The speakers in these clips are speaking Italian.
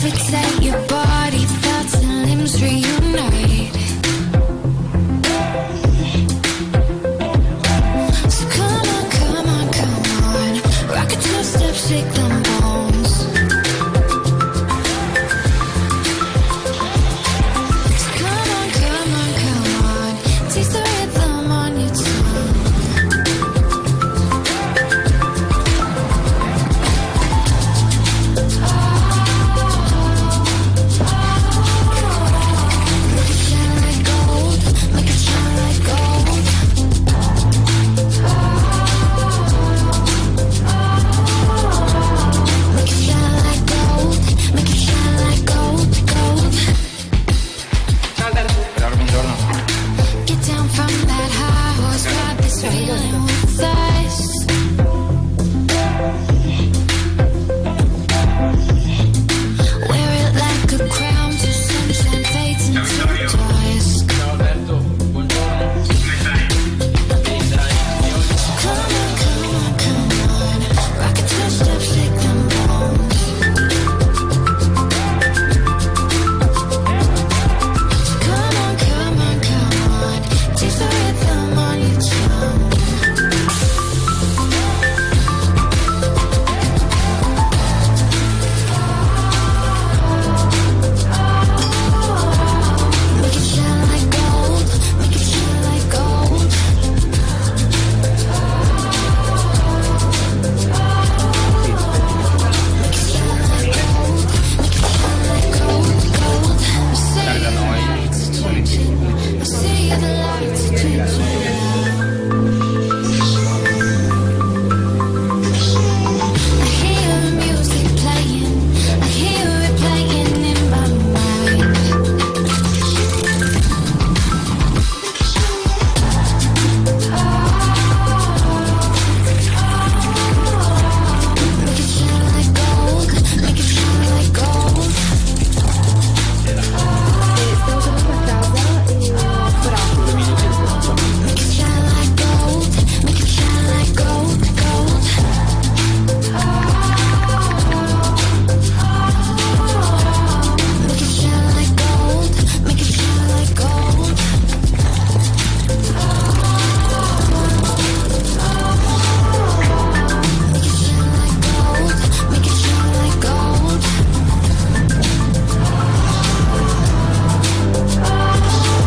levitate your body, thoughts and limbs reunite. So come on, come on, come on, rock it two-step, shake them bones. So come on, come on, come on, taste the rhythm on your tongue. Get down from that high horse, ride this feeling with us. Wear it like a crown till sunshine fades into dusk. Ciao Alberto, buongiorno. Come stai? Come on, come on, come on, rock it two-step, shake them bones. Come on, come on, come on, taste the rhythm on your tongue. Make it shine like gold, make it shine like gold. Make it shine like gold, make it shine like gold, gold. I see the lights changing, I see the lights changing. I hear the music playing, I hear it playing in my mind. Make it shine like gold, make it shine like gold. Stiamo tornando a casa e però Make it shine like gold, make it shine like gold, gold. Make it shine like gold, make it shine like gold. Make it shine like gold, make it shine like gold. Make it shine like gold, make it shine like gold, gold. Make it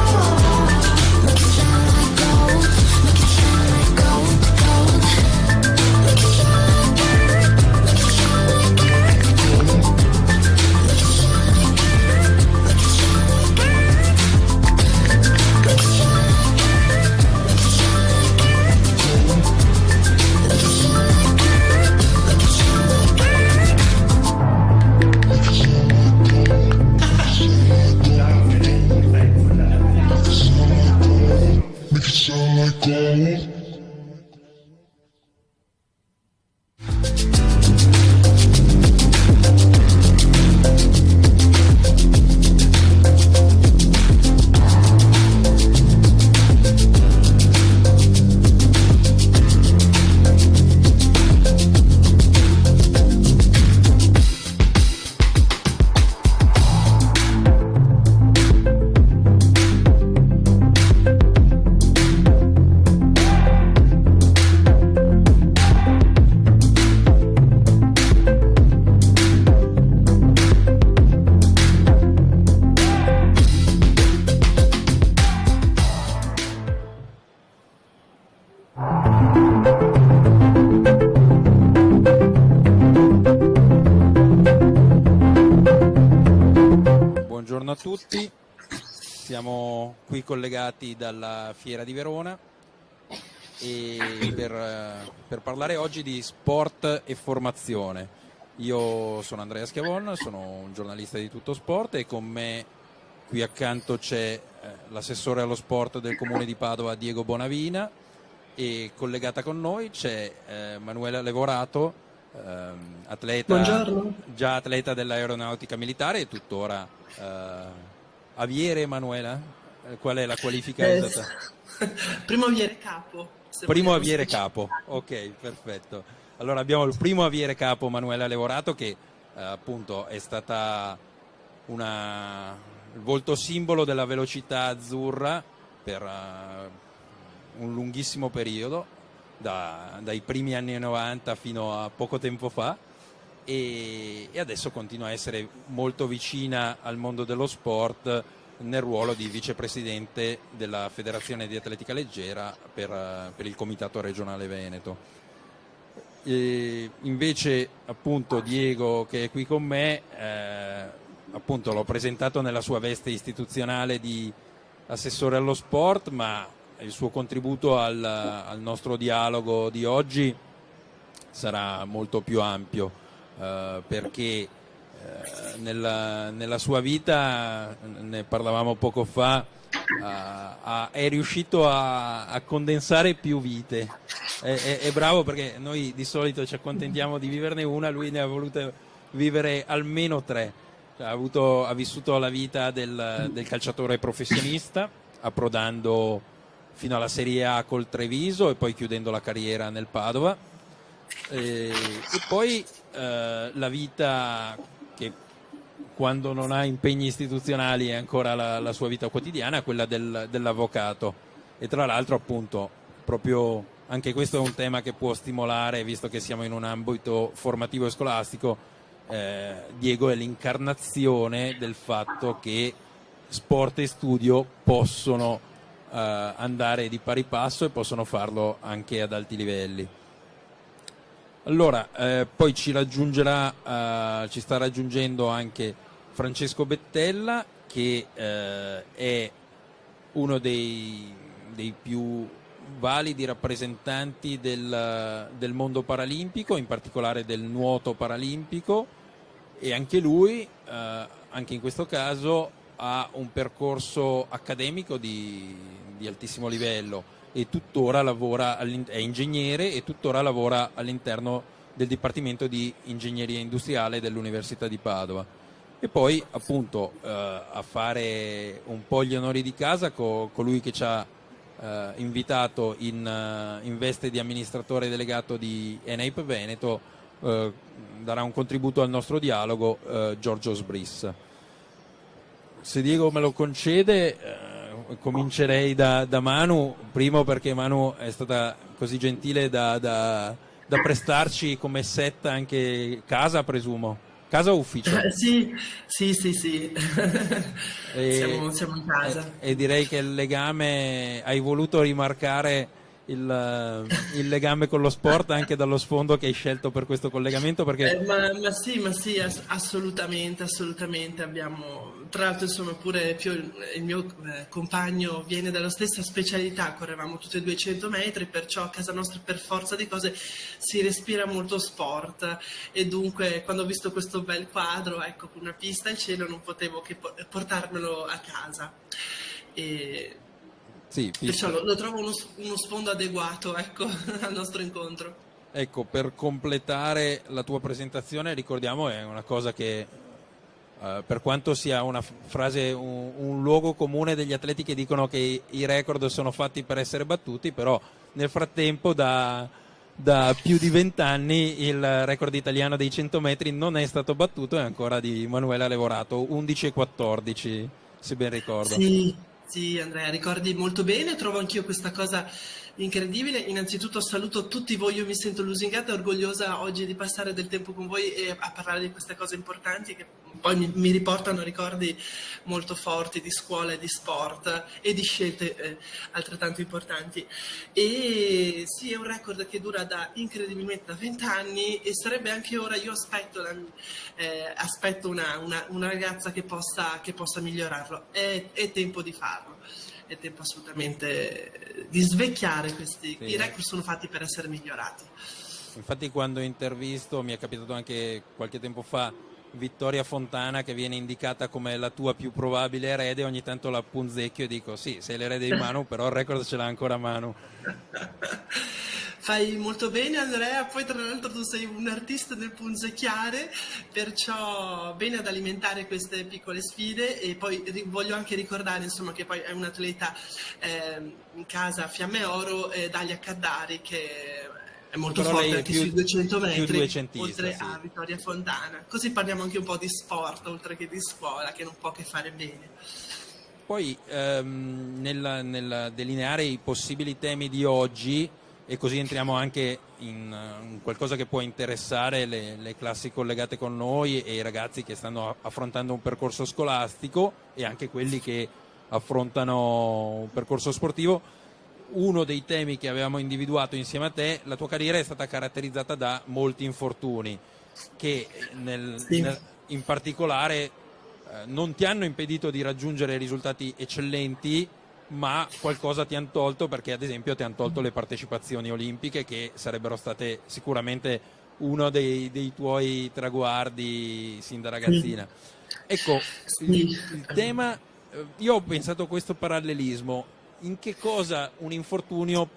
shine like gold, make it shine like gold, gold. Make it shine like gold, make it shine like gold. Make it shine like gold, make it shine like gold, gold. Make it shine like gold, make it shine like Make it sound like gold. Buongiorno a tutti, siamo qui collegati dalla Fiera di Verona e per parlare oggi di sport e formazione. Io sono Andrea Schiavon, sono un giornalista di Tutto Sport e con me qui accanto c'è l'assessore allo sport del Comune di Padova Diego Bonavina e collegata con noi c'è Manuela Levorato, atleta, Buongiorno. già atleta dell'aeronautica militare e tuttora aviere. Manuela, qual è la qualifica esatta? Primo aviere capo. Primo aviere capo, ok, perfetto. Allora abbiamo il primo aviere capo Manuela Levorato che appunto è stata il volto simbolo della velocità azzurra per un lunghissimo periodo, dai primi anni 90 fino a poco tempo fa, e adesso continua a essere molto vicina al mondo dello sport nel ruolo di vicepresidente della Federazione di Atletica Leggera per il Comitato Regionale Veneto. E invece appunto Diego, che è qui con me, appunto l'ho presentato nella sua veste istituzionale di assessore allo sport, ma il suo contributo al nostro dialogo di oggi sarà molto più ampio, perché nella sua vita, ne parlavamo poco fa, è riuscito a condensare più vite. È bravo, perché noi di solito ci accontentiamo di viverne una, lui ne ha volute vivere almeno tre. Cioè, ha vissuto la vita del calciatore professionista, approdando fino alla Serie A col Treviso e poi chiudendo la carriera nel Padova, e poi la vita che, quando non ha impegni istituzionali, è ancora la sua vita quotidiana, quella dell'avvocato. E tra l'altro, appunto, proprio anche questo è un tema che può stimolare, visto che siamo in un ambito formativo e scolastico. Diego è l'incarnazione del fatto che sport e studio possono andare di pari passo, e possono farlo anche ad alti livelli. Allora, poi ci sta raggiungendo anche Francesco Bettella, che è uno dei più validi rappresentanti del mondo paralimpico, in particolare del nuoto paralimpico, e anche lui, anche in questo caso, ha un percorso accademico di altissimo livello, e tuttora lavora, è ingegnere e tuttora lavora all'interno del Dipartimento di Ingegneria Industriale dell'Università di Padova. E poi, appunto, a fare un po' gli onori di casa, colui che ci ha invitato in veste di amministratore delegato di ENAIP Veneto, darà un contributo al nostro dialogo, Giorgio Sbris. Se Diego me lo concede, comincerei da Manu, primo perché Manu è stata così gentile da prestarci come set anche casa, presumo. Casa o ufficio? Sì. Siamo in casa. E direi che il legame, hai voluto rimarcare il legame con lo sport anche dallo sfondo che hai scelto per questo collegamento, perché Ma sì, assolutamente. Tra l'altro, insomma, pure il mio compagno viene dalla stessa specialità, correvamo tutti e 200 metri, perciò a casa nostra, per forza di cose, si respira molto sport, e dunque quando ho visto questo bel quadro, ecco, con una pista al cielo, non potevo che portarmelo a casa. E sì, perciò lo trovo uno sfondo adeguato, ecco, al nostro incontro. ecco, per completare la tua presentazione, ricordiamo, è una cosa che, per quanto sia una frase, un luogo comune degli atleti che dicono che i record sono fatti per essere battuti, però nel frattempo da più di 20 anni il record italiano dei 100 metri non è stato battuto, è ancora di Manuela Levorato, 11,14, se ben ricordo. Sì, Andrea, ricordi molto bene, trovo anch'io questa cosa incredibile. Innanzitutto saluto tutti voi, io mi sento lusingata e orgogliosa oggi di passare del tempo con voi e a parlare di queste cose importanti che poi mi riportano ricordi molto forti di scuola e di sport e di scelte altrettanto importanti. E sì, è un record che dura incredibilmente da 20 anni, e sarebbe anche ora, io aspetto una ragazza che possa migliorarlo. È tempo di farlo. È tempo assolutamente di svecchiare questi. Sì. I record sono fatti per essere migliorati. Infatti, quando intervisto, mi è capitato anche qualche tempo fa, Vittoria Fontana, che viene indicata come la tua più probabile erede, ogni tanto la punzecchio e dico sì, sei l'erede di Manu, però il record ce l'ha ancora Manu. Fai molto bene, Andrea, poi tra l'altro tu sei un artista del punzecchiare, perciò bene ad alimentare queste piccole sfide. E poi voglio anche ricordare, insomma, che poi è un atleta in casa Fiamme Oro, Dalia Caddari, che è molto Però lei forte è anche più- sui 200 più metri, duecentista, oltre sì. a Vittoria Fontana. Così parliamo anche un po' di sport, oltre che di scuola, che non può che fare bene. Poi nel delineare i possibili temi di oggi, e così entriamo anche in qualcosa che può interessare le classi collegate con noi e i ragazzi che stanno affrontando un percorso scolastico e anche quelli che affrontano un percorso sportivo. Uno dei temi che avevamo individuato insieme a te, la tua carriera è stata caratterizzata da molti infortuni che Sì. in particolare non ti hanno impedito di raggiungere risultati eccellenti, ma qualcosa ti hanno tolto, perché ad esempio ti hanno tolto le partecipazioni olimpiche, che sarebbero state sicuramente uno dei tuoi traguardi sin da ragazzina. Ecco, Sì. il tema, io ho pensato a questo parallelismo, in che cosa un infortunio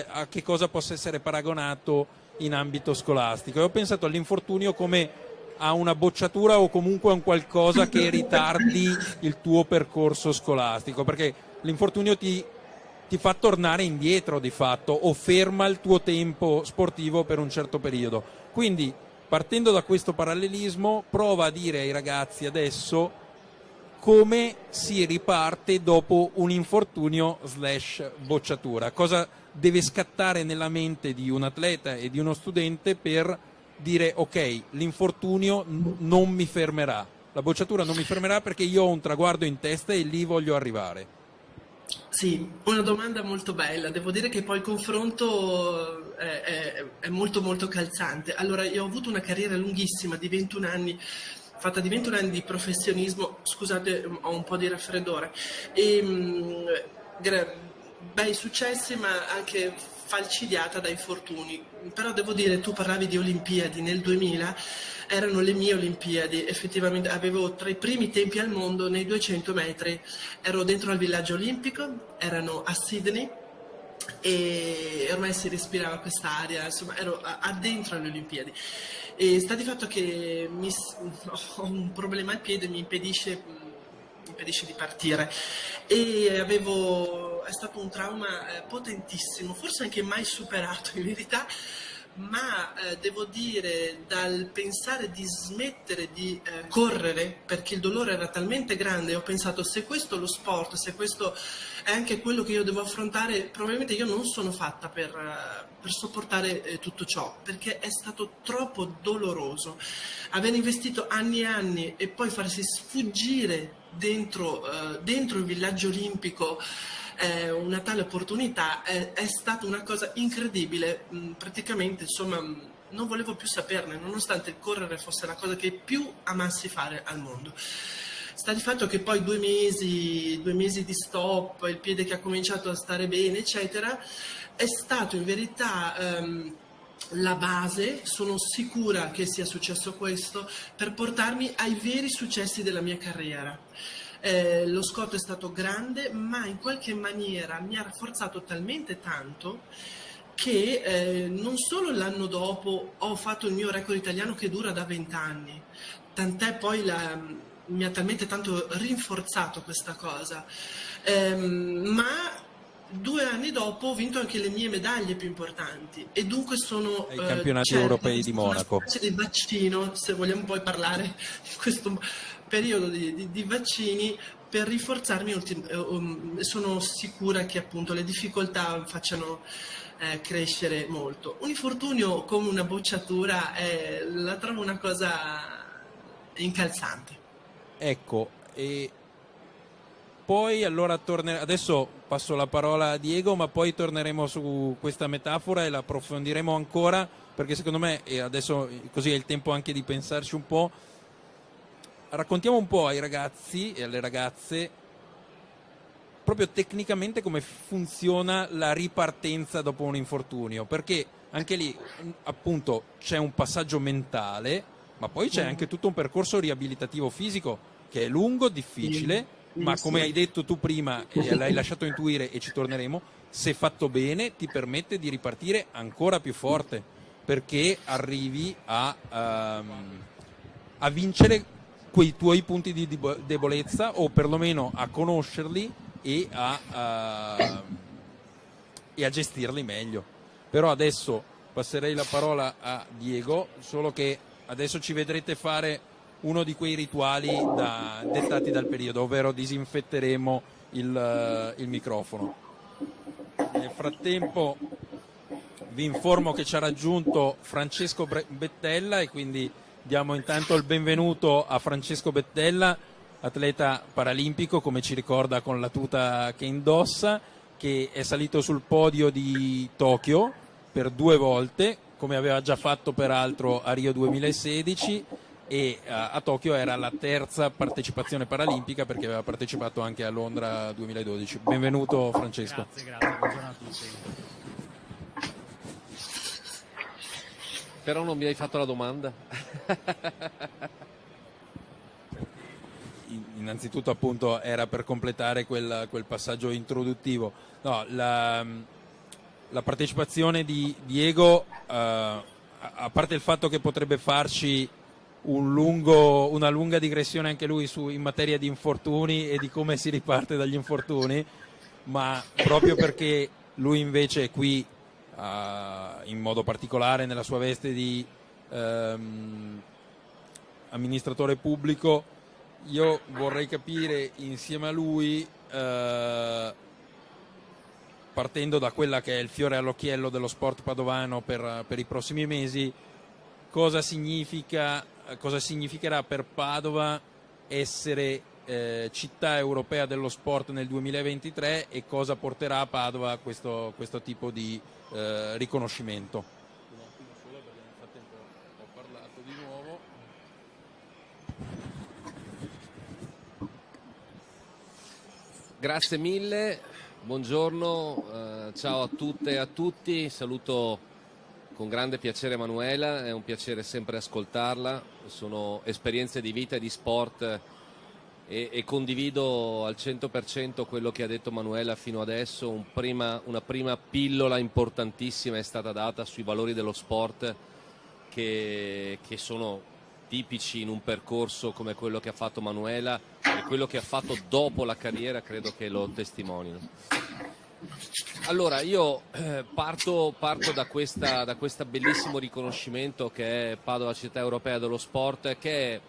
a che cosa possa essere paragonato in ambito scolastico, e ho pensato all'infortunio come a una bocciatura o comunque a un qualcosa che ritardi il tuo percorso scolastico, perché l'infortunio ti fa tornare indietro di fatto o ferma il tuo tempo sportivo per un certo periodo. Quindi, partendo da questo parallelismo, prova a dire ai ragazzi adesso come si riparte dopo un infortunio / bocciatura, cosa deve scattare nella mente di un atleta e di uno studente per dire ok, l'infortunio non mi fermerà, la bocciatura non mi fermerà perché io ho un traguardo in testa e lì voglio arrivare. Sì, una domanda molto bella. Devo dire che poi il confronto è molto molto calzante. Allora, io ho avuto una carriera lunghissima di 21 anni, fatta di 21 anni di professionismo. Scusate, ho un po' di raffreddore. E, bei successi, ma anche falcidiata da infortuni. Però devo dire, tu parlavi di Olimpiadi nel 2000, erano le mie Olimpiadi, effettivamente avevo tra i primi tempi al mondo nei 200 metri, ero dentro al villaggio olimpico, erano a Sydney e ormai si respirava quest'aria, insomma ero addentro alle Olimpiadi. E sta di fatto che ho un problema al piede, mi impedisce di partire e è stato un trauma potentissimo, forse anche mai superato in verità, ma devo dire, dal pensare di smettere di correre perché il dolore era talmente grande, ho pensato, se questo è lo sport, se questo è anche quello che io devo affrontare, probabilmente io non sono fatta per sopportare tutto ciò, perché è stato troppo doloroso. Aver investito anni e anni e poi farsi sfuggire dentro il villaggio olimpico una tale opportunità è stata una cosa incredibile. Praticamente, insomma, non volevo più saperne, nonostante il correre fosse la cosa che più amassi fare al mondo. Sta di fatto che poi 2 mesi di stop, il piede che ha cominciato a stare bene, eccetera, è stato in verità la base, sono sicura che sia successo questo, per portarmi ai veri successi della mia carriera. Lo scotto è stato grande, ma in qualche maniera mi ha rafforzato talmente tanto che non solo l'anno dopo ho fatto il mio record italiano che dura da 20 anni, tant'è poi mi ha talmente tanto rinforzato questa cosa, ma 2 anni dopo ho vinto anche le mie medaglie più importanti e dunque sono Ai campionati europei di Monaco. una specie di vaccino, se vogliamo poi parlare di questo periodo di vaccini, per rinforzarmi. Sono sicura che appunto le difficoltà facciano crescere molto. Un infortunio come una bocciatura la trovo una cosa incalzante. Ecco, e poi allora adesso passo la parola a Diego, ma poi torneremo su questa metafora e la approfondiremo ancora, perché secondo me, e adesso così è il tempo anche di pensarci un po', raccontiamo un po' ai ragazzi e alle ragazze proprio tecnicamente come funziona la ripartenza dopo un infortunio, perché anche lì appunto c'è un passaggio mentale, ma poi c'è anche tutto un percorso riabilitativo fisico che è lungo, difficile, ma come hai detto tu prima e l'hai lasciato intuire e ci torneremo, se fatto bene ti permette di ripartire ancora più forte, perché arrivi a vincere quei tuoi punti di debolezza, o perlomeno a conoscerli e a gestirli meglio. Però adesso passerei la parola a Diego, solo che adesso ci vedrete fare uno di quei rituali dettati dal periodo, ovvero disinfetteremo il microfono. Nel frattempo vi informo che ci ha raggiunto Francesco Bettella e quindi diamo intanto il benvenuto a Francesco Bettella, atleta paralimpico, come ci ricorda con la tuta che indossa, che è salito sul podio di Tokyo per 2 volte, come aveva già fatto peraltro a Rio 2016, e a Tokyo era la 3ª partecipazione paralimpica perché aveva partecipato anche a Londra 2012. Benvenuto Francesco. Grazie, buongiorno a tutti. Però non mi hai fatto la domanda. Innanzitutto appunto era per completare quel passaggio introduttivo. No, la partecipazione di Diego, a parte il fatto che potrebbe farci una lunga digressione anche lui in materia di infortuni e di come si riparte dagli infortuni, ma proprio perché lui invece è qui in modo particolare nella sua veste di amministratore pubblico, io vorrei capire insieme a lui, partendo da quella che è il fiore all'occhiello dello sport padovano per i prossimi mesi, cosa significherà per Padova essere città europea dello sport nel 2023 e cosa porterà a Padova questo tipo di riconoscimento. Un attimo solo perché nel frattempo ho parlato di nuovo. Grazie mille, buongiorno, ciao a tutte e a tutti, saluto con grande piacere Manuela, è un piacere sempre ascoltarla, sono esperienze di vita e di sport e condivido al 100% quello che ha detto Manuela fino adesso. Una prima pillola importantissima è stata data sui valori dello sport che sono tipici in un percorso come quello che ha fatto Manuela e quello che ha fatto dopo la carriera credo che lo testimonino. Allora io parto da questo bellissimo riconoscimento che è Padova città europea dello sport, che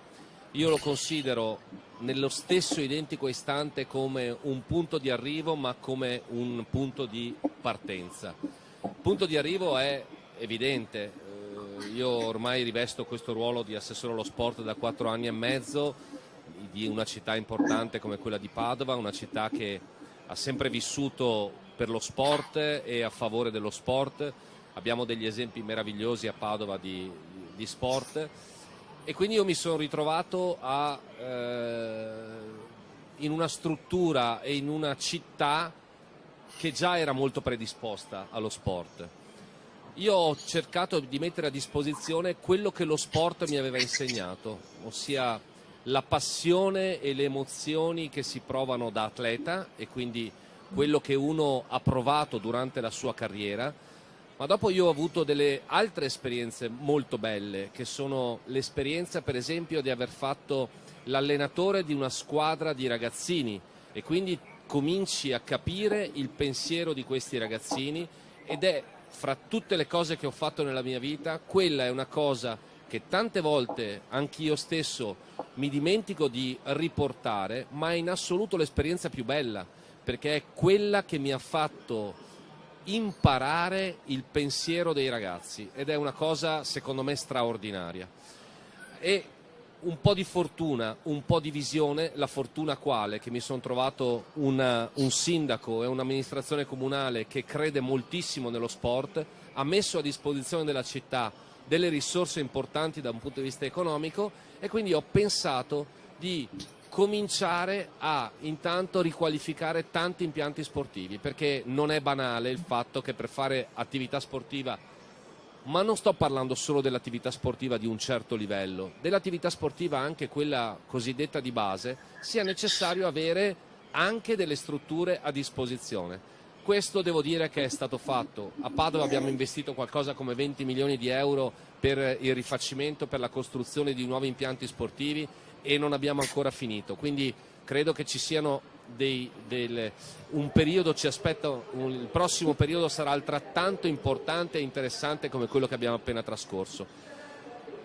io lo considero nello stesso identico istante come un punto di arrivo ma come un punto di partenza. Il punto di arrivo è evidente, io ormai rivesto questo ruolo di assessore allo sport da 4 anni e mezzo di una città importante come quella di Padova, una città che ha sempre vissuto per lo sport e a favore dello sport. Abbiamo degli esempi meravigliosi a Padova di sport e quindi io mi sono ritrovato in una struttura e in una città che già era molto predisposta allo sport. Io ho cercato di mettere a disposizione quello che lo sport mi aveva insegnato, ossia la passione e le emozioni che si provano da atleta e quindi quello che uno ha provato durante la sua carriera, ma dopo io ho avuto delle altre esperienze molto belle, che sono l'esperienza per esempio di aver fatto l'allenatore di una squadra di ragazzini e quindi cominci a capire il pensiero di questi ragazzini ed è fra tutte le cose che ho fatto nella mia vita, quella è una cosa che tante volte anch'io stesso mi dimentico di riportare, ma è in assoluto l'esperienza più bella, perché è quella che mi ha fatto imparare il pensiero dei ragazzi ed è una cosa secondo me straordinaria. E un po' di fortuna, un po' di visione, la fortuna quale? Che mi sono trovato un sindaco e un'amministrazione comunale che crede moltissimo nello sport, ha messo a disposizione della città delle risorse importanti da un punto di vista economico e quindi ho pensato di cominciare a intanto riqualificare tanti impianti sportivi, perché non è banale il fatto che per fare attività sportiva, ma non sto parlando solo dell'attività sportiva di un certo livello, dell'attività sportiva anche quella cosiddetta di base, sia necessario avere anche delle strutture a disposizione. Questo devo dire che è stato fatto. A Padova abbiamo investito qualcosa come 20 milioni di euro per il rifacimento, per la costruzione di nuovi impianti sportivi e non abbiamo ancora finito, quindi credo che ci siano un periodo ci aspetta, il prossimo periodo sarà altrettanto importante e interessante come quello che abbiamo appena trascorso.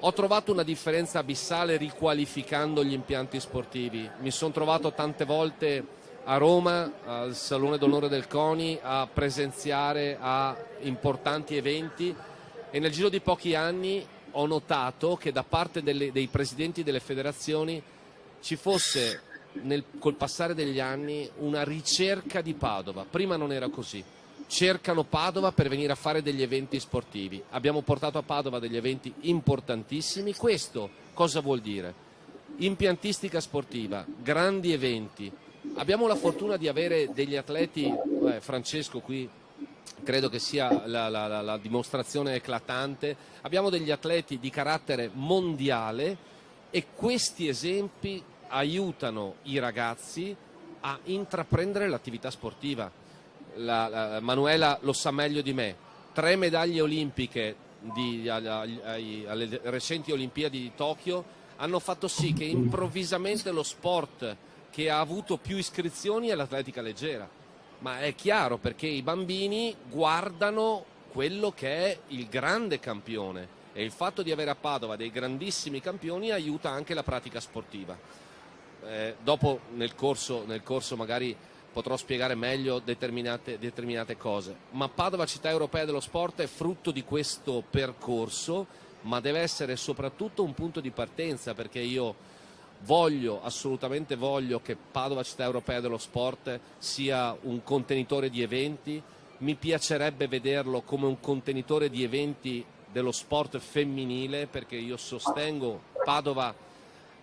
Ho trovato una differenza abissale riqualificando gli impianti sportivi. Mi sono trovato tante volte a Roma, al Salone d'Onore del CONI, a presenziare a importanti eventi, e nel giro di pochi anni ho notato che da parte dei presidenti delle federazioni ci fosse, col passare degli anni, una ricerca di Padova. Prima non era così. Cercano Padova per venire a fare degli eventi sportivi. Abbiamo portato a Padova degli eventi importantissimi. Questo cosa vuol dire? Impiantistica sportiva, grandi eventi. Abbiamo la fortuna di avere degli atleti, Francesco qui credo che sia la dimostrazione eclatante, abbiamo degli atleti di carattere mondiale, e questi esempi aiutano i ragazzi a intraprendere l'attività sportiva. Manuela lo sa meglio di me, 3 medaglie olimpiche alle recenti Olimpiadi di Tokyo hanno fatto sì che improvvisamente lo sport che ha avuto più iscrizioni è l'atletica leggera. Ma è chiaro, perché i bambini guardano quello che è il grande campione, e il fatto di avere a Padova dei grandissimi campioni aiuta anche la pratica sportiva. Dopo nel corso magari potrò spiegare meglio determinate cose, ma Padova Città Europea dello Sport è frutto di questo percorso, ma deve essere soprattutto un punto di partenza, perché io assolutamente voglio che Padova Città Europea dello Sport sia un contenitore di eventi. Mi piacerebbe vederlo come un contenitore di eventi dello sport femminile, perché io sostengo, Padova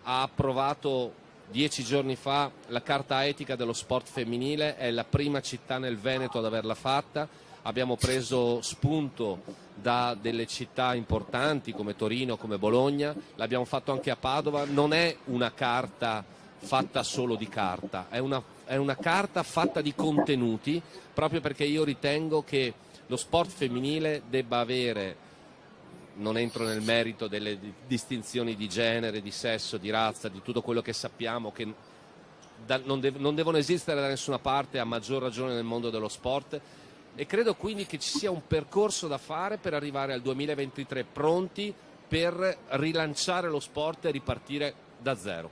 ha approvato 10 giorni fa la carta etica dello sport femminile, è la prima città nel Veneto ad averla fatta. Abbiamo preso spunto da delle città importanti come Torino, come Bologna, l'abbiamo fatto anche a Padova. Non è una carta fatta solo di carta, è una carta fatta di contenuti, proprio perché io ritengo che lo sport femminile debba avere, non entro nel merito delle distinzioni di genere, di sesso, di razza, di tutto quello che sappiamo che non devono esistere da nessuna parte, a maggior ragione nel mondo dello sport, e credo quindi che ci sia un percorso da fare per arrivare al 2023 pronti per rilanciare lo sport e ripartire da zero.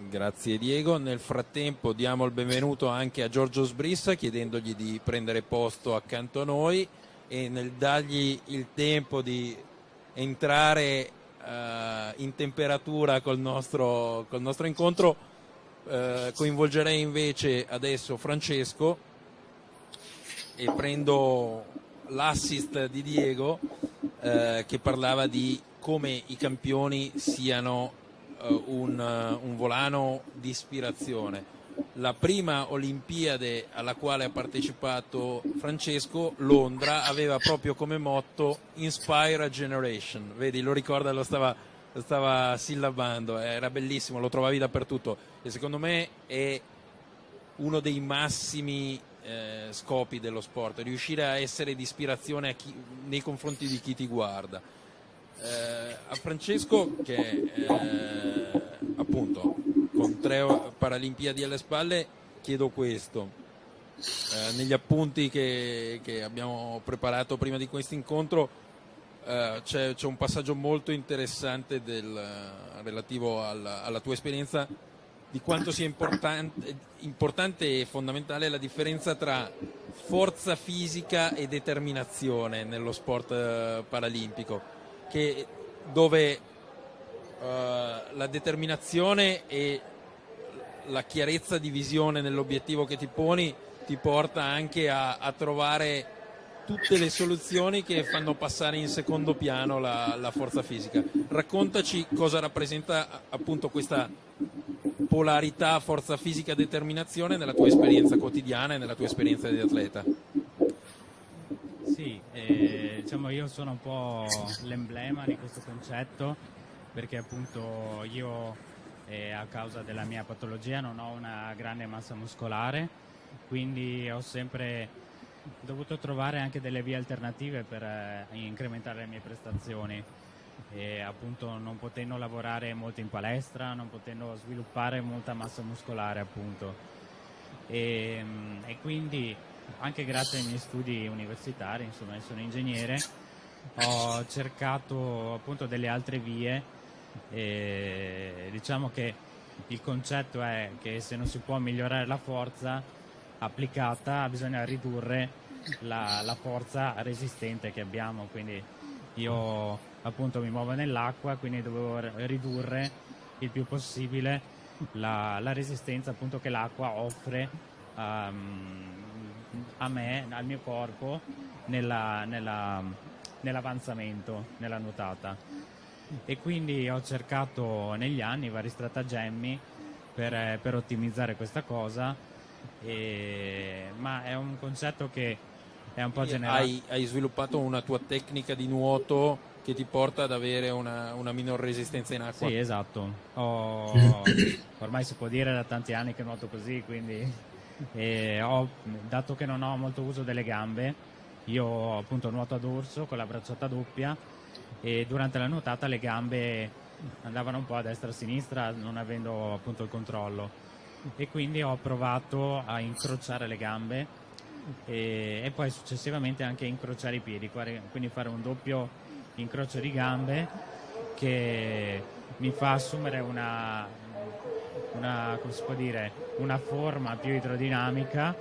Grazie Diego. Nel frattempo diamo il benvenuto anche a Giorgio Sbrissa, chiedendogli di prendere posto accanto a noi, e nel dargli il tempo di entrare in temperatura col nostro incontro, coinvolgerei invece adesso Francesco, e prendo l'assist di Diego, che parlava di come i campioni siano un volano di ispirazione. La prima Olimpiade alla quale ha partecipato Francesco, Londra, aveva proprio come motto Inspire a Generation. Vedi, lo ricorda, lo stava sillabando, era bellissimo, lo trovavi dappertutto, e secondo me è uno dei massimi scopi dello sport, riuscire a essere di ispirazione nei confronti di chi ti guarda. A Francesco, che appunto con 3 Paralimpiadi alle spalle, chiedo questo. Negli appunti che abbiamo preparato prima di questo incontro c'è un passaggio molto interessante relativo alla tua esperienza, di quanto sia importante e fondamentale la differenza tra forza fisica e determinazione nello sport paralimpico, dove la determinazione e la chiarezza di visione nell'obiettivo che ti poni ti porta anche a trovare tutte le soluzioni che fanno passare in secondo piano la forza fisica. Raccontaci cosa rappresenta appunto questa polarità forza fisica determinazione nella tua esperienza quotidiana e nella tua esperienza di atleta. Sì, diciamo io sono un po' l'emblema di questo concetto, perché appunto io a causa della mia patologia non ho una grande massa muscolare, quindi ho sempre dovuto trovare anche delle vie alternative per incrementare le mie prestazioni. e appunto non potendo lavorare molto in palestra, non potendo sviluppare molta massa muscolare appunto. E quindi anche grazie ai miei studi universitari, insomma, io sono ingegnere, ho cercato appunto delle altre vie e diciamo che il concetto è che se non si può migliorare la forza applicata bisogna ridurre la forza resistente che abbiamo, quindi io appunto mi muovo nell'acqua, quindi dovevo ridurre il più possibile la resistenza appunto che l'acqua offre a me, al mio corpo nell'avanzamento, nella nuotata. E quindi ho cercato negli anni vari stratagemmi per ottimizzare questa cosa, ma è un concetto che è un po' generale. Hai sviluppato una tua tecnica di nuoto che ti porta ad avere una minor resistenza in acqua. Sì, esatto. Ormai si può dire da tanti anni che nuoto così, quindi dato che non ho molto uso delle gambe, io appunto nuoto a dorso con la bracciata doppia e durante la nuotata le gambe andavano un po' a destra e a sinistra non avendo appunto il controllo, e quindi ho provato a incrociare le gambe e poi successivamente anche incrociare i piedi, quindi fare un doppio incrocio di gambe che mi fa assumere come si può dire, una forma più idrodinamica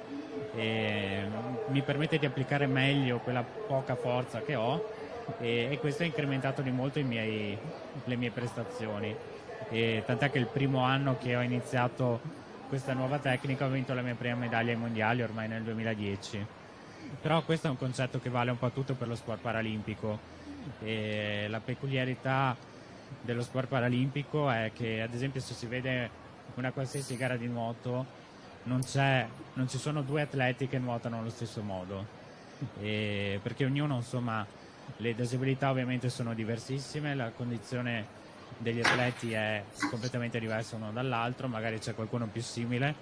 e mi permette di applicare meglio quella poca forza che ho, e questo ha incrementato di molto le mie prestazioni, e tant'è che il primo anno che ho iniziato questa nuova tecnica ho vinto la mia prima medaglia ai mondiali ormai nel 2010. Però questo è un concetto che vale un po' tutto per lo sport paralimpico, e la peculiarità dello sport paralimpico è che ad esempio se si vede una qualsiasi gara di nuoto non ci sono due atleti che nuotano allo stesso modo, perché ognuno, insomma, le disabilità ovviamente sono diversissime, la condizione degli atleti è completamente diversa uno dall'altro, magari c'è qualcuno più simile,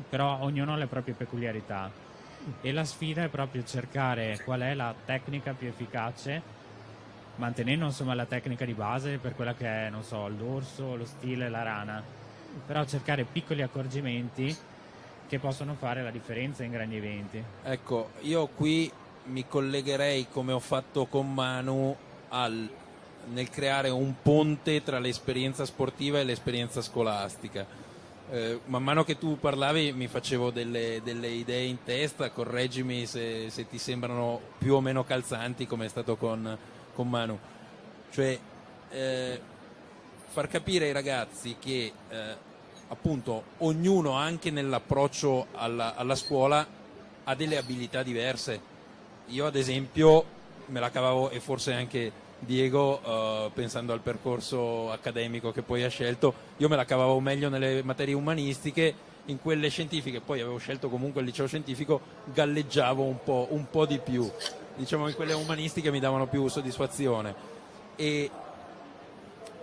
però ognuno ha le proprie peculiarità e la sfida è proprio cercare qual è la tecnica più efficace, mantenendo insomma la tecnica di base per quella che è, non so, il dorso, lo stile, la rana, però cercare piccoli accorgimenti che possono fare la differenza in grandi eventi. Ecco, io qui mi collegherei, come ho fatto con Manu, nel creare un ponte tra l'esperienza sportiva e l'esperienza scolastica. Man mano che tu parlavi mi facevo delle idee in testa, correggimi se ti sembrano più o meno calzanti, come è stato con Manu. Cioè, far capire ai ragazzi che appunto ognuno anche nell'approccio alla scuola ha delle abilità diverse. Io ad esempio me la cavavo, e forse anche Diego, pensando al percorso accademico che poi ha scelto, io me la cavavo meglio nelle materie umanistiche, in quelle scientifiche poi avevo scelto comunque il liceo scientifico, galleggiavo un po' di più, diciamo in quelle umanistiche mi davano più soddisfazione, e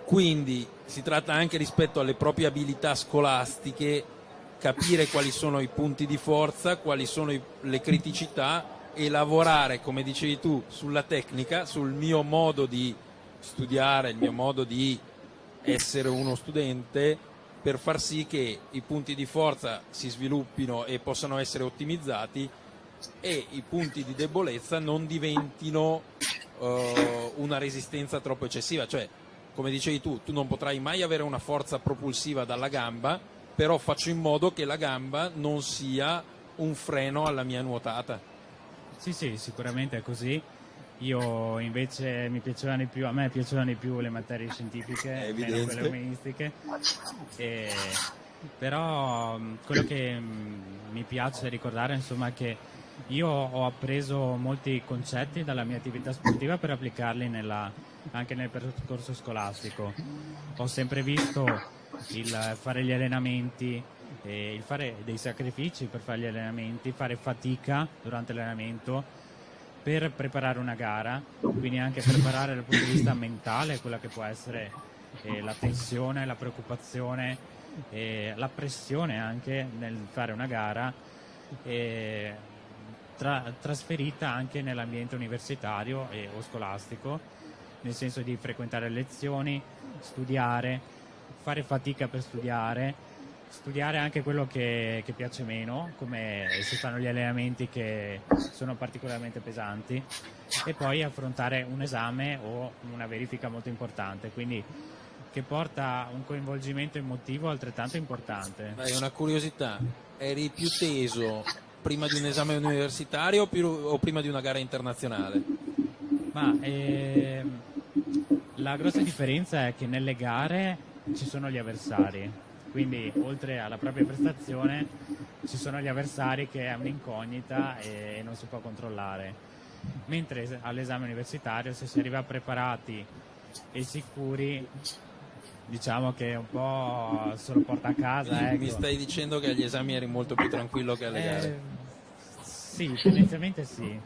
quindi si tratta anche rispetto alle proprie abilità scolastiche capire quali sono i punti di forza, quali sono le criticità, e lavorare, come dicevi tu, sulla tecnica, sul mio modo di studiare, il mio modo di essere uno studente, per far sì che i punti di forza si sviluppino e possano essere ottimizzati e i punti di debolezza non diventino una resistenza troppo eccessiva. Cioè, come dicevi tu non potrai mai avere una forza propulsiva dalla gamba, però faccio in modo che la gamba non sia un freno alla mia nuotata. Sì, sicuramente è così. Io invece a me piacevano di più le materie scientifiche, meno quelle umanistiche. Però quello che mi piace ricordare, insomma, è che io ho appreso molti concetti dalla mia attività sportiva per applicarli anche nel percorso scolastico. Ho sempre visto il fare gli allenamenti, il fare dei sacrifici per fare gli allenamenti, fare fatica durante l'allenamento per preparare una gara, quindi anche preparare dal punto di vista mentale quella che può essere la tensione, la preoccupazione, la pressione anche nel fare una gara, trasferita anche nell'ambiente universitario o scolastico, nel senso di frequentare le lezioni, studiare, fare fatica per studiare anche quello che piace meno, come se fanno gli allenamenti che sono particolarmente pesanti, e poi affrontare un esame o una verifica molto importante, quindi che porta un coinvolgimento emotivo altrettanto importante. Dai, una curiosità, eri più teso prima di un esame universitario o prima di una gara internazionale? Ma la grossa differenza è che nelle gare ci sono gli avversari, quindi oltre alla propria prestazione ci sono gli avversari che è un'incognita e non si può controllare, mentre all'esame universitario se si arriva preparati e sicuri, diciamo che un po' se lo porta a casa. Mi stai dicendo che agli esami eri molto più tranquillo che alle gare? Sì, tendenzialmente sì.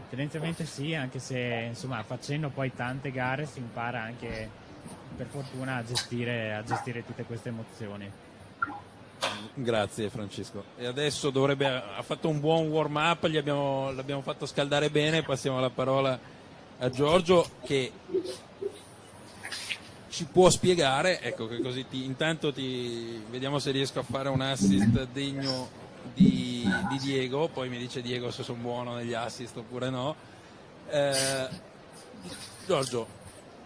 Tendenzialmente sì, anche se insomma facendo poi tante gare si impara anche per fortuna a gestire tutte queste emozioni. Grazie Francesco. E adesso ha fatto un buon warm up, l'abbiamo fatto scaldare bene, passiamo la parola a Giorgio che ci può spiegare, ecco che così intanto vediamo se riesco a fare un assist degno di Diego, poi mi dice Diego se sono buono negli assist oppure no. Giorgio,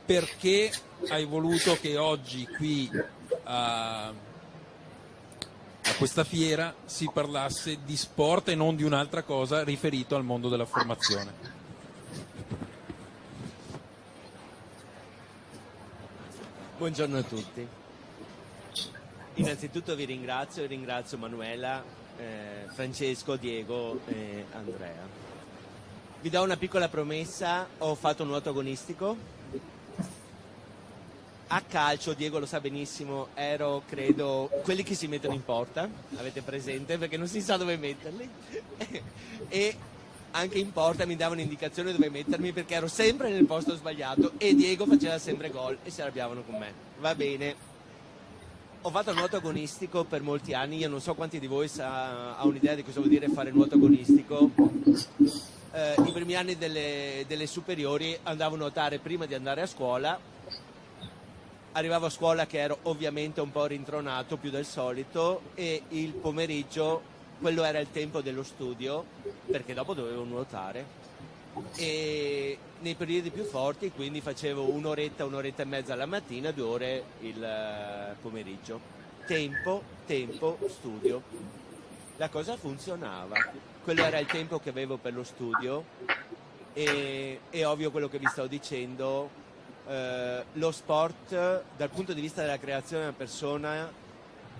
perché hai voluto che oggi qui a questa fiera si parlasse di sport e non di un'altra cosa riferito al mondo della formazione? Buongiorno a tutti. Innanzitutto vi ringrazio Manuela, Francesco, Diego e Andrea. Vi do una piccola promessa, ho fatto nuoto agonistico. A calcio, Diego lo sa benissimo, ero credo quelli che si mettono in porta, avete presente, perché non si sa dove metterli. E anche in porta mi davano indicazioni dove mettermi perché ero sempre nel posto sbagliato e Diego faceva sempre gol e si arrabbiavano con me. Va bene. Ho fatto nuoto agonistico per molti anni, io non so quanti di voi ha un'idea di cosa vuol dire fare nuoto agonistico. I primi anni delle superiori andavo a nuotare prima di andare a scuola. Arrivavo a scuola che ero ovviamente un po' rintronato più del solito e il pomeriggio, quello era il tempo dello studio perché dopo dovevo nuotare e nei periodi più forti quindi facevo un'oretta e mezza alla mattina, 2 ore il pomeriggio. Tempo, studio. La cosa funzionava, quello era il tempo che avevo per lo studio e è ovvio quello che vi sto dicendo. Lo sport dal punto di vista della creazione della persona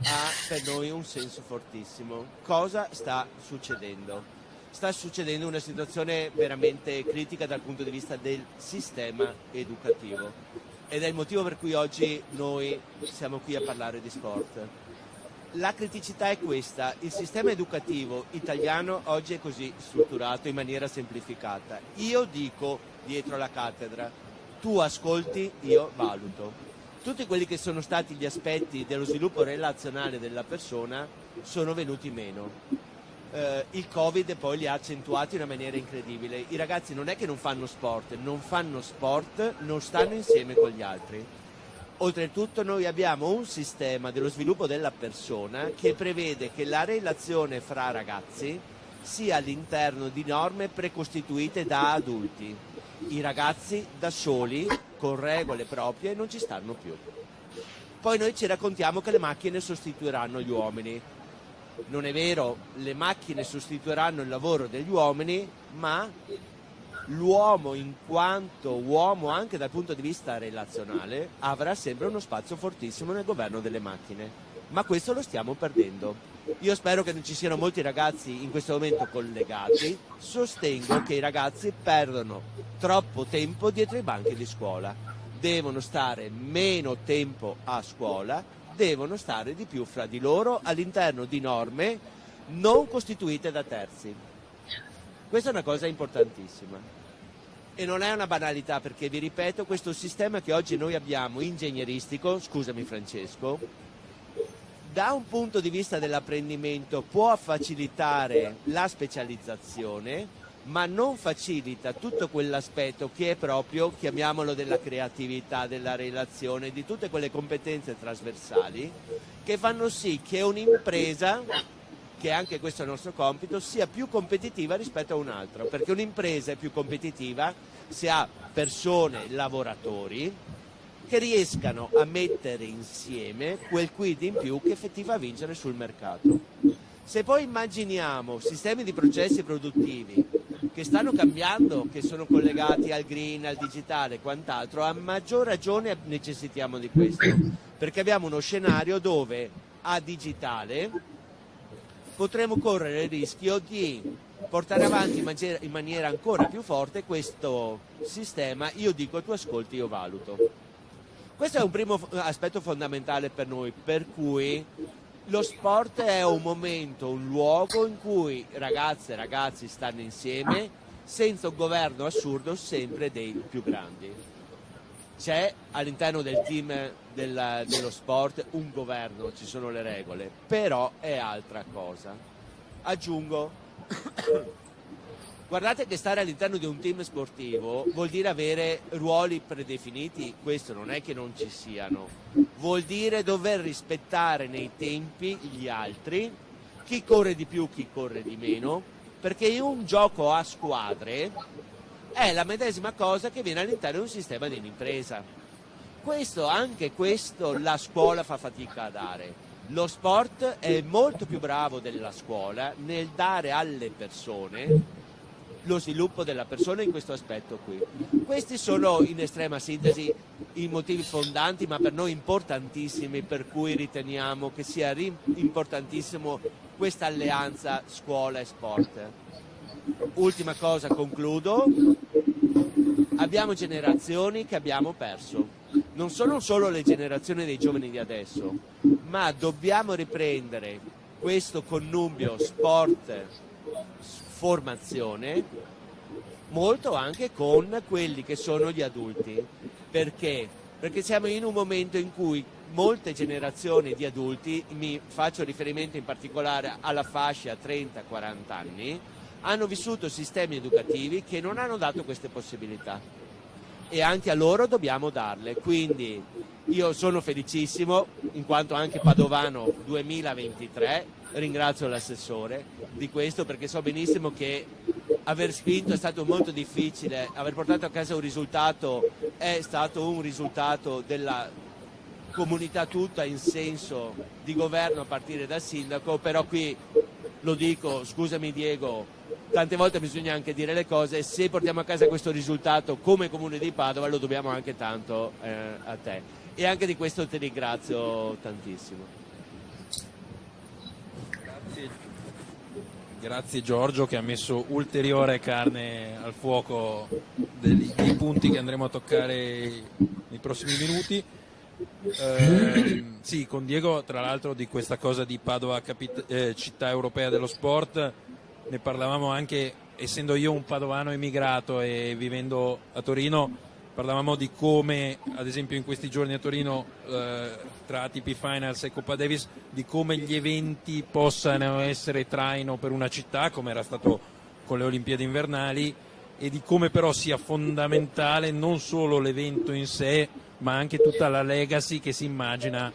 ha per noi un senso fortissimo. Cosa sta succedendo? Sta succedendo una situazione veramente critica dal punto di vista del sistema educativo ed è il motivo per cui oggi noi siamo qui a parlare di sport. La criticità è questa: il sistema educativo italiano oggi è così strutturato in maniera semplificata. Io dico dietro la cattedra, tu ascolti, io valuto. Tutti quelli che sono stati gli aspetti dello sviluppo relazionale della persona sono venuti meno. Il Covid poi li ha accentuati in una maniera incredibile. I ragazzi non è che non fanno sport, non stanno insieme con gli altri. Oltretutto noi abbiamo un sistema dello sviluppo della persona che prevede che la relazione fra ragazzi sia all'interno di norme precostituite da adulti. I ragazzi da soli, con regole proprie, non ci stanno più. Poi noi ci raccontiamo che le macchine sostituiranno gli uomini. Non è vero, le macchine sostituiranno il lavoro degli uomini, ma l'uomo in quanto uomo anche dal punto di vista relazionale avrà sempre uno spazio fortissimo nel governo delle macchine. Ma questo lo stiamo perdendo. Io spero che non ci siano molti ragazzi in questo momento collegati. Sostengo che i ragazzi perdono troppo tempo dietro i banchi di scuola. Devono stare meno tempo a scuola, devono stare di più fra di loro all'interno di norme non costituite da terzi. Questa è una cosa importantissima. E non è una banalità perché, vi ripeto, questo sistema che oggi noi abbiamo ingegneristico, scusami Francesco, da un punto di vista dell'apprendimento può facilitare la specializzazione, ma non facilita tutto quell'aspetto che è proprio, chiamiamolo, della creatività, della relazione, di tutte quelle competenze trasversali che fanno sì che un'impresa, che anche questo è il nostro compito, sia più competitiva rispetto a un'altra, perché un'impresa è più competitiva se ha persone, lavoratori, che riescano a mettere insieme quel quid in più che effettiva a vincere sul mercato. Se poi immaginiamo sistemi di processi produttivi che stanno cambiando, che sono collegati al green, al digitale e quant'altro, a maggior ragione necessitiamo di questo, perché abbiamo uno scenario dove a digitale potremo correre il rischio di portare avanti in maniera ancora più forte questo sistema, io dico, tu ascolti, io valuto. Questo è un primo aspetto fondamentale per noi, per cui lo sport è un momento, un luogo in cui ragazze e ragazzi stanno insieme senza un governo assurdo sempre dei più grandi. C'è all'interno del team dello sport un governo, ci sono le regole, però è altra cosa. Aggiungo, guardate che stare all'interno di un team sportivo vuol dire avere ruoli predefiniti, questo non è che non ci siano, vuol dire dover rispettare nei tempi gli altri, chi corre di più, chi corre di meno, perché in un gioco a squadre è la medesima cosa che viene all'interno di un sistema di un'impresa. Anche questo la scuola fa fatica a dare. Lo sport è molto più bravo della scuola nel dare alle persone lo sviluppo della persona in questo aspetto qui. Questi sono in estrema sintesi i motivi fondanti, ma per noi importantissimi, per cui riteniamo che sia importantissimo questa alleanza scuola e sport. Ultima cosa, concludo. Abbiamo generazioni che abbiamo perso. Non sono solo le generazioni dei giovani di adesso, ma dobbiamo riprendere questo connubio sport-formazione molto anche con quelli che sono gli adulti. Perché? Perché siamo in un momento in cui molte generazioni di adulti, mi faccio riferimento in particolare alla fascia 30-40 anni, hanno vissuto sistemi educativi che non hanno dato queste possibilità e anche a loro dobbiamo darle. Quindi io sono felicissimo, in quanto anche padovano 2023, ringrazio l'assessore di questo, perché so benissimo che aver spinto è stato molto difficile, aver portato a casa un risultato è stato un risultato della comunità tutta in senso di governo a partire dal sindaco, però qui lo dico, scusami Diego, tante volte bisogna anche dire le cose, se portiamo a casa questo risultato come Comune di Padova lo dobbiamo anche tanto a te, e anche di questo ti ringrazio tantissimo. Grazie Giorgio, che ha messo ulteriore carne al fuoco dei punti che andremo a toccare nei prossimi minuti. Sì, con Diego tra l'altro di questa cosa di Padova città europea dello sport ne parlavamo anche, essendo io un padovano emigrato e vivendo a Torino, parlavamo di come ad esempio in questi giorni a Torino tra ATP Finals e Coppa Davis, di come gli eventi possano essere traino per una città, come era stato con le Olimpiadi invernali, e di come però sia fondamentale non solo l'evento in sé, ma anche tutta la legacy che si immagina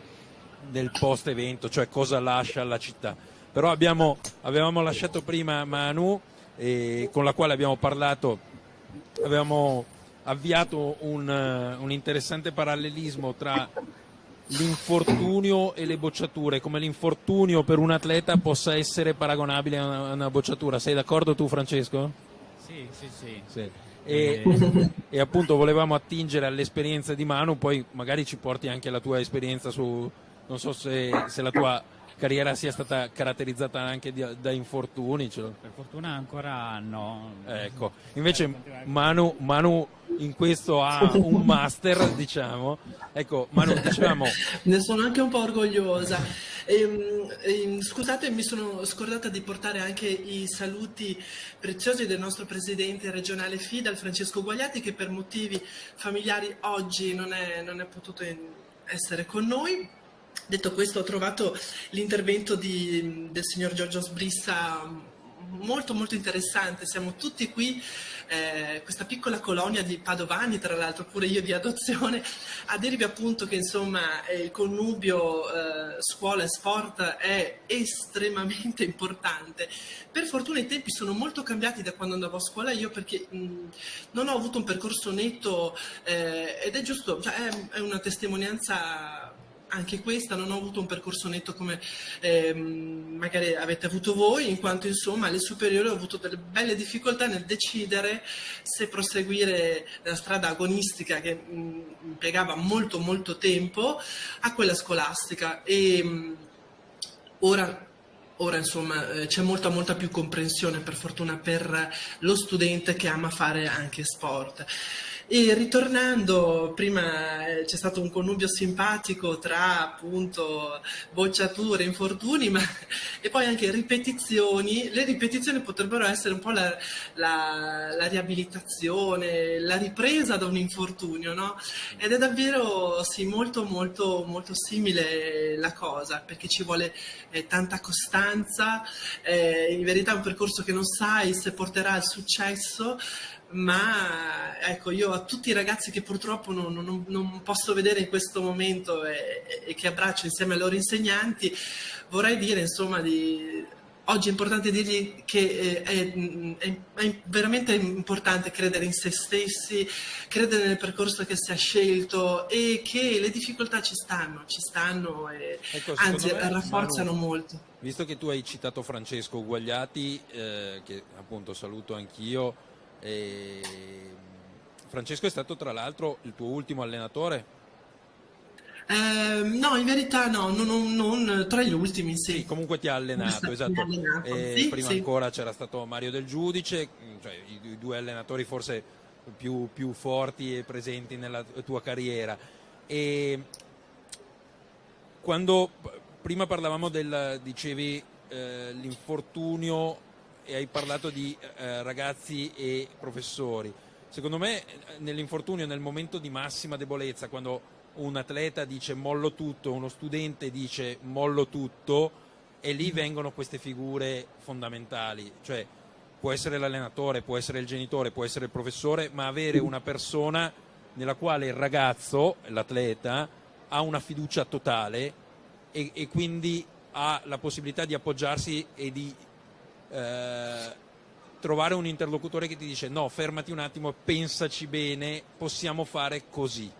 del post evento, cioè cosa lascia alla città. Però avevamo lasciato prima Manu, con la quale abbiamo parlato, avevamo avviato un interessante parallelismo tra l'infortunio e le bocciature, come l'infortunio per un atleta possa essere paragonabile a una bocciatura. Sei d'accordo tu, Francesco? Sì. Sì. E appunto volevamo attingere all'esperienza di Manu, poi magari ci porti anche la tua esperienza su, non so se la tua carriera sia stata caratterizzata anche da infortuni. Per fortuna ancora no. Ecco, invece Manu in questo ha un master, diciamo. Ecco, Manu, dicevamo... Ne sono anche un po' orgogliosa. Scusate, mi sono scordata di portare anche i saluti preziosi del nostro presidente regionale FIDAL, Francesco Guagliati, che per motivi familiari oggi non è potuto essere con noi. Detto questo, ho trovato l'intervento del signor Giorgio Sbrissa molto molto interessante. Siamo tutti qui, questa piccola colonia di padovani, tra l'altro pure io di adozione, a dirvi appunto che insomma il connubio scuola e sport è estremamente importante. Per fortuna i tempi sono molto cambiati da quando andavo a scuola io, perché non ho avuto un percorso netto, ed è giusto, cioè, è una testimonianza anche questa, non ho avuto un percorso netto come magari avete avuto voi, in quanto insomma alle superiori ho avuto delle belle difficoltà nel decidere se proseguire la strada agonistica che impiegava molto molto tempo a quella scolastica, e ora insomma c'è molta più comprensione, per fortuna, per lo studente che ama fare anche sport. E ritornando, prima c'è stato un connubio simpatico tra appunto bocciature, infortuni, e poi anche ripetizioni. Le ripetizioni potrebbero essere un po' la riabilitazione, la ripresa da un infortunio, no? Ed è davvero sì, molto simile la cosa, perché ci vuole tanta costanza, in verità è un percorso che non sai se porterà al successo, ma ecco, io a tutti i ragazzi che purtroppo non posso vedere in questo momento e che abbraccio insieme ai loro insegnanti, vorrei dire insomma oggi è importante dirgli che è veramente importante credere in se stessi, credere nel percorso che si è scelto, e che le difficoltà ci stanno e Ecco, anzi secondo me, rafforzano Manu, molto. visto che tu hai citato Francesco Uguagliati, che appunto saluto anch'io, Francesco è stato tra l'altro il tuo ultimo allenatore? No, in verità no, non tra gli ultimi, sì. Sì, comunque ti ha allenato, Mi ha esatto. allenato, sì, Prima sì. ancora c'era stato Mario Del Giudice, cioè i due allenatori forse più forti e presenti nella tua carriera. E quando prima parlavamo dicevi l'infortunio, e hai parlato di ragazzi e professori. Secondo me nell'infortunio, nel momento di massima debolezza, quando un atleta dice mollo tutto, uno studente dice mollo tutto, e lì vengono queste figure fondamentali, cioè può essere l'allenatore, può essere il genitore, può essere il professore, ma avere una persona nella quale il ragazzo, l'atleta, ha una fiducia totale e quindi ha la possibilità di appoggiarsi e di trovare un interlocutore che ti dice no, fermati un attimo, pensaci bene, possiamo fare così.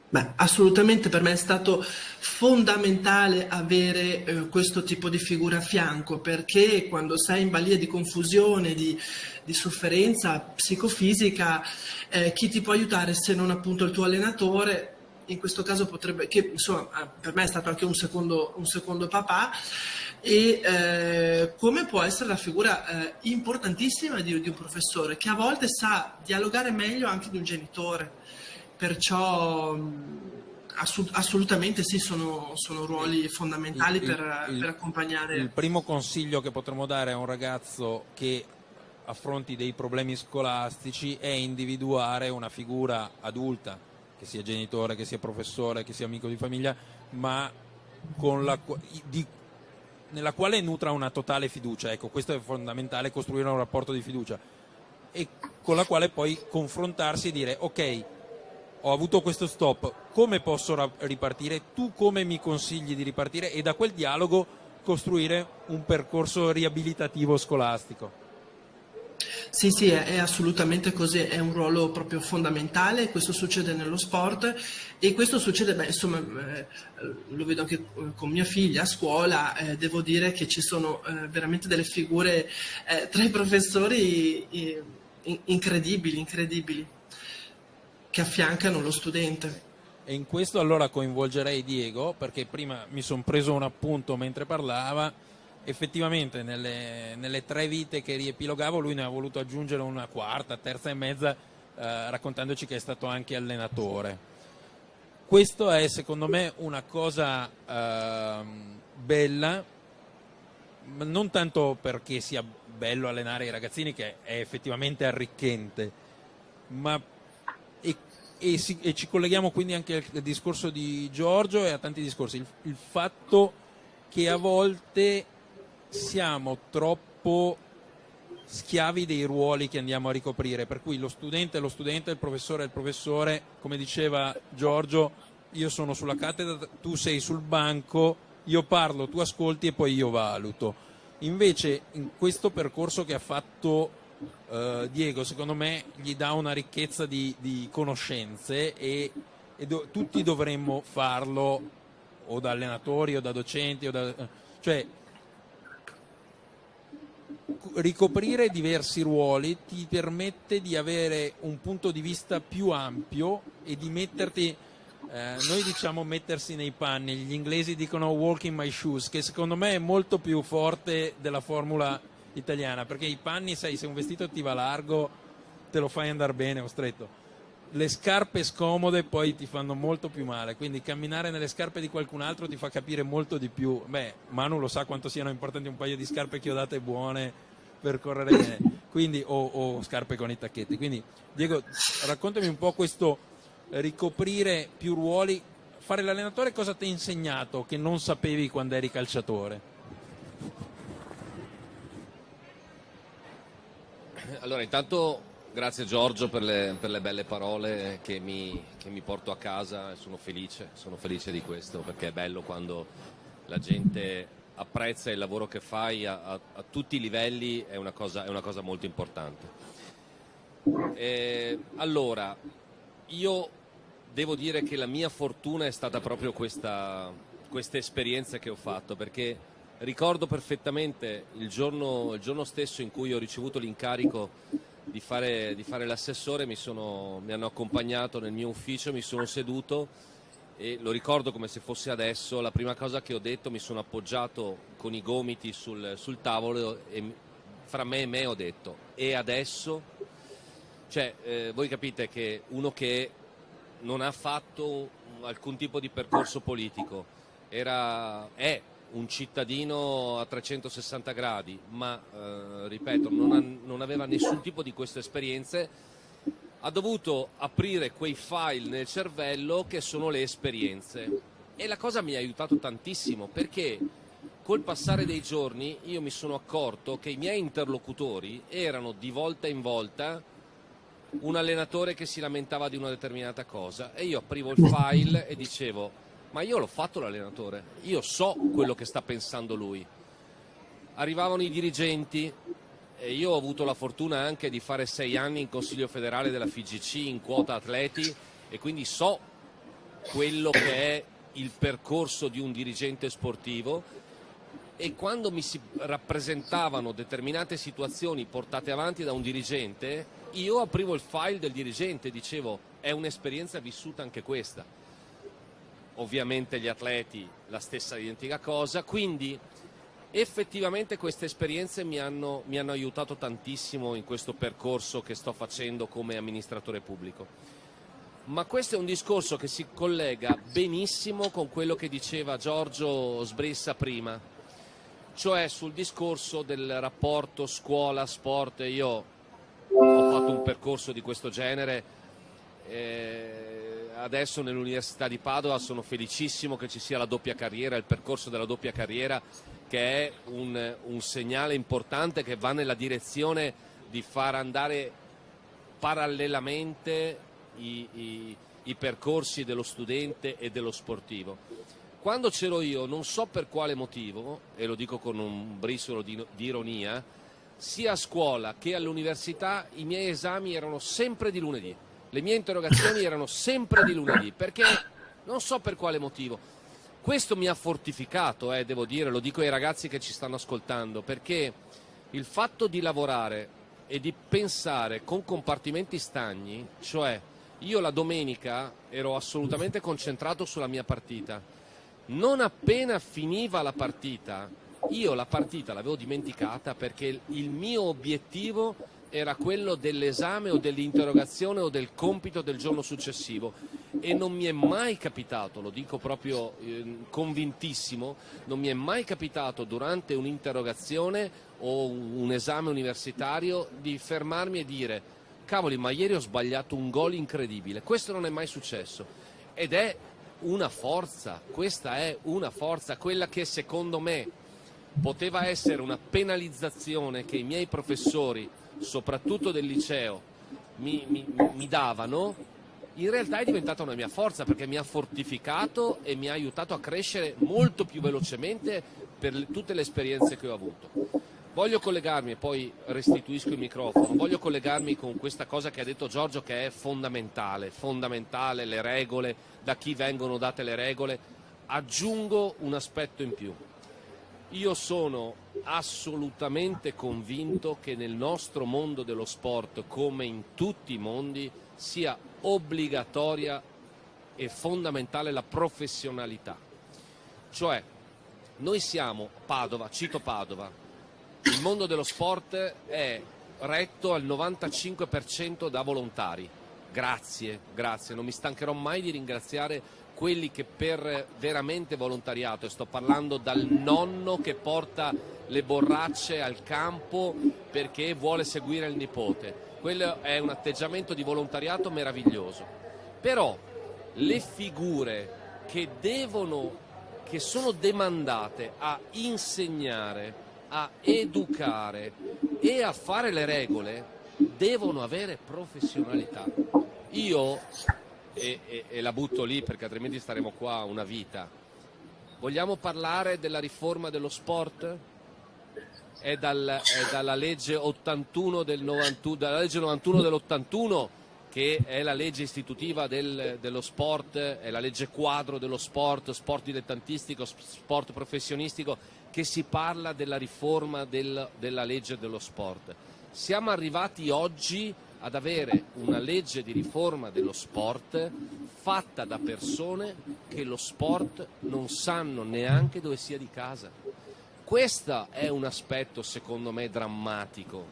Beh, assolutamente, per me è stato fondamentale avere questo tipo di figura a fianco, perché quando sei in balia di confusione, di sofferenza psicofisica, chi ti può aiutare se non appunto il tuo allenatore? In questo caso potrebbe, che insomma per me è stato anche un secondo papà, e come può essere la figura importantissima di un professore, che a volte sa dialogare meglio anche di un genitore. Perciò assolutamente sì, sono ruoli fondamentali per accompagnare. Il primo consiglio che potremmo dare a un ragazzo che affronti dei problemi scolastici è individuare una figura adulta, che sia genitore, che sia professore, che sia amico di famiglia, ma nella quale nutra una totale fiducia. Ecco, questo è fondamentale, costruire un rapporto di fiducia, e con la quale poi confrontarsi e dire ok, ho avuto questo stop, come posso ripartire, tu come mi consigli di ripartire, e da quel dialogo costruire un percorso riabilitativo scolastico. Sì, è assolutamente così, è un ruolo proprio fondamentale, questo succede nello sport, e questo succede, insomma, lo vedo anche con mia figlia a scuola, devo dire che ci sono veramente delle figure tra i professori incredibili, che affiancano lo studente. E in questo allora coinvolgerei Diego, perché prima mi sono preso un appunto mentre parlava. Effettivamente nelle 3 vite che riepilogavo lui ne ha voluto aggiungere una quarta, terza e mezza, raccontandoci che è stato anche allenatore. Questo è secondo me una cosa bella, non tanto perché sia bello allenare i ragazzini, che è effettivamente arricchente, ma e ci colleghiamo quindi anche al discorso di Giorgio e a tanti discorsi, il fatto che a volte siamo troppo troppo schiavi dei ruoli che andiamo a ricoprire, per cui lo studente è lo studente, il professore è il professore, come diceva Giorgio, io sono sulla cattedra, tu sei sul banco, io parlo, tu ascolti e poi io valuto. Invece in questo percorso che ha fatto Diego, secondo me gli dà una ricchezza di conoscenze e tutti dovremmo farlo, o da allenatori o da docenti, cioè ricoprire diversi ruoli ti permette di avere un punto di vista più ampio e di metterti, noi diciamo mettersi nei panni, gli inglesi dicono walk in my shoes, che secondo me è molto più forte della formula italiana, perché i panni, sai, se un vestito ti va largo te lo fai andare bene o stretto, le scarpe scomode poi ti fanno molto più male, quindi camminare nelle scarpe di qualcun altro ti fa capire molto di più. Manu lo sa quanto siano importanti un paio di scarpe chiodate buone per correre bene, quindi, o scarpe con i tacchetti. Quindi Diego, raccontami un po' questo ricoprire più ruoli, fare l'allenatore, cosa ti ha insegnato che non sapevi quando eri calciatore? Allora, intanto grazie Giorgio per le belle parole che mi porto a casa, e sono felice di questo, perché è bello quando la gente apprezza il lavoro che fai a tutti i livelli, è una cosa molto importante. Allora, io devo dire che la mia fortuna è stata proprio questa esperienza che ho fatto, perché ricordo perfettamente il giorno stesso in cui ho ricevuto l'incarico di fare l'assessore, mi hanno accompagnato nel mio ufficio, mi sono seduto e lo ricordo come se fosse adesso. La prima cosa che ho detto, mi sono appoggiato con i gomiti sul tavolo e fra me e me ho detto: e adesso? Cioè, voi capite che uno che non ha fatto alcun tipo di percorso politico, è un cittadino a 360 gradi, ma ripeto, non aveva nessun tipo di queste esperienze, ha dovuto aprire quei file nel cervello che sono le esperienze, e la cosa mi ha aiutato tantissimo, perché col passare dei giorni io mi sono accorto che i miei interlocutori erano di volta in volta un allenatore che si lamentava di una determinata cosa, e io aprivo il file e dicevo: ma io l'ho fatto l'allenatore, io so quello che sta pensando lui. Arrivavano i dirigenti e io ho avuto la fortuna anche di fare 6 anni in Consiglio federale della FIGC in quota atleti, e quindi so quello che è il percorso di un dirigente sportivo, e quando mi si rappresentavano determinate situazioni portate avanti da un dirigente, io aprivo il file del dirigente e dicevo: è un'esperienza vissuta anche questa. Ovviamente gli atleti la stessa identica cosa, quindi effettivamente queste esperienze mi hanno aiutato tantissimo in questo percorso che sto facendo come amministratore pubblico. Ma questo è un discorso che si collega benissimo con quello che diceva Giorgio Sbressa prima, cioè sul discorso del rapporto scuola-sport. Io ho fatto un percorso di questo genere, adesso nell'Università di Padova sono felicissimo che ci sia la doppia carriera, il percorso della doppia carriera, che è un segnale importante che va nella direzione di far andare parallelamente i percorsi dello studente e dello sportivo. Quando c'ero io, non so per quale motivo, e lo dico con un briciolo di ironia, sia a scuola che all'università i miei esami erano sempre di lunedì, le mie interrogazioni erano sempre di lunedì, perché non so per quale motivo. Questo mi ha fortificato, devo dire, lo dico ai ragazzi che ci stanno ascoltando, perché il fatto di lavorare e di pensare con compartimenti stagni, cioè io la domenica ero assolutamente concentrato sulla mia partita, non appena finiva la partita, io la partita l'avevo dimenticata, perché il mio obiettivo era quello dell'esame o dell'interrogazione o del compito del giorno successivo, e non mi è mai capitato, lo dico proprio convintissimo, non mi è mai capitato durante un'interrogazione o un esame universitario di fermarmi e dire: cavoli, ma ieri ho sbagliato un gol incredibile. Questo non è mai successo, ed è una forza, questa è una forza, quella che secondo me poteva essere una penalizzazione che i miei professori, soprattutto del liceo, mi davano, in realtà è diventata una mia forza, perché mi ha fortificato e mi ha aiutato a crescere molto più velocemente per tutte le esperienze che ho avuto. Voglio collegarmi, e poi restituisco il microfono, voglio collegarmi con questa cosa che ha detto Giorgio, che è fondamentale, le regole, da chi vengono date le regole. Aggiungo un aspetto in più. Io sono assolutamente convinto che nel nostro mondo dello sport, come in tutti i mondi, sia obbligatoria e fondamentale la professionalità. Cioè, noi siamo Padova, cito Padova, il mondo dello sport è retto al 95% da volontari. Grazie, non mi stancherò mai di ringraziare quelli che per veramente volontariato, e sto parlando dal nonno che porta le borracce al campo perché vuole seguire il nipote. Quello è un atteggiamento di volontariato meraviglioso. Però le figure che sono demandate a insegnare, a educare e a fare le regole devono avere professionalità. Io, e la butto lì perché altrimenti staremo qua una vita, vogliamo parlare della riforma dello sport? È dalla legge 81 dalla legge 91 dell'81, che è la legge istitutiva dello sport, è la legge quadro dello sport dilettantistico, sport professionistico, che si parla della riforma della legge dello sport. Siamo arrivati oggi ad avere una legge di riforma dello sport fatta da persone che lo sport non sanno neanche dove sia di casa. Questo è un aspetto secondo me drammatico,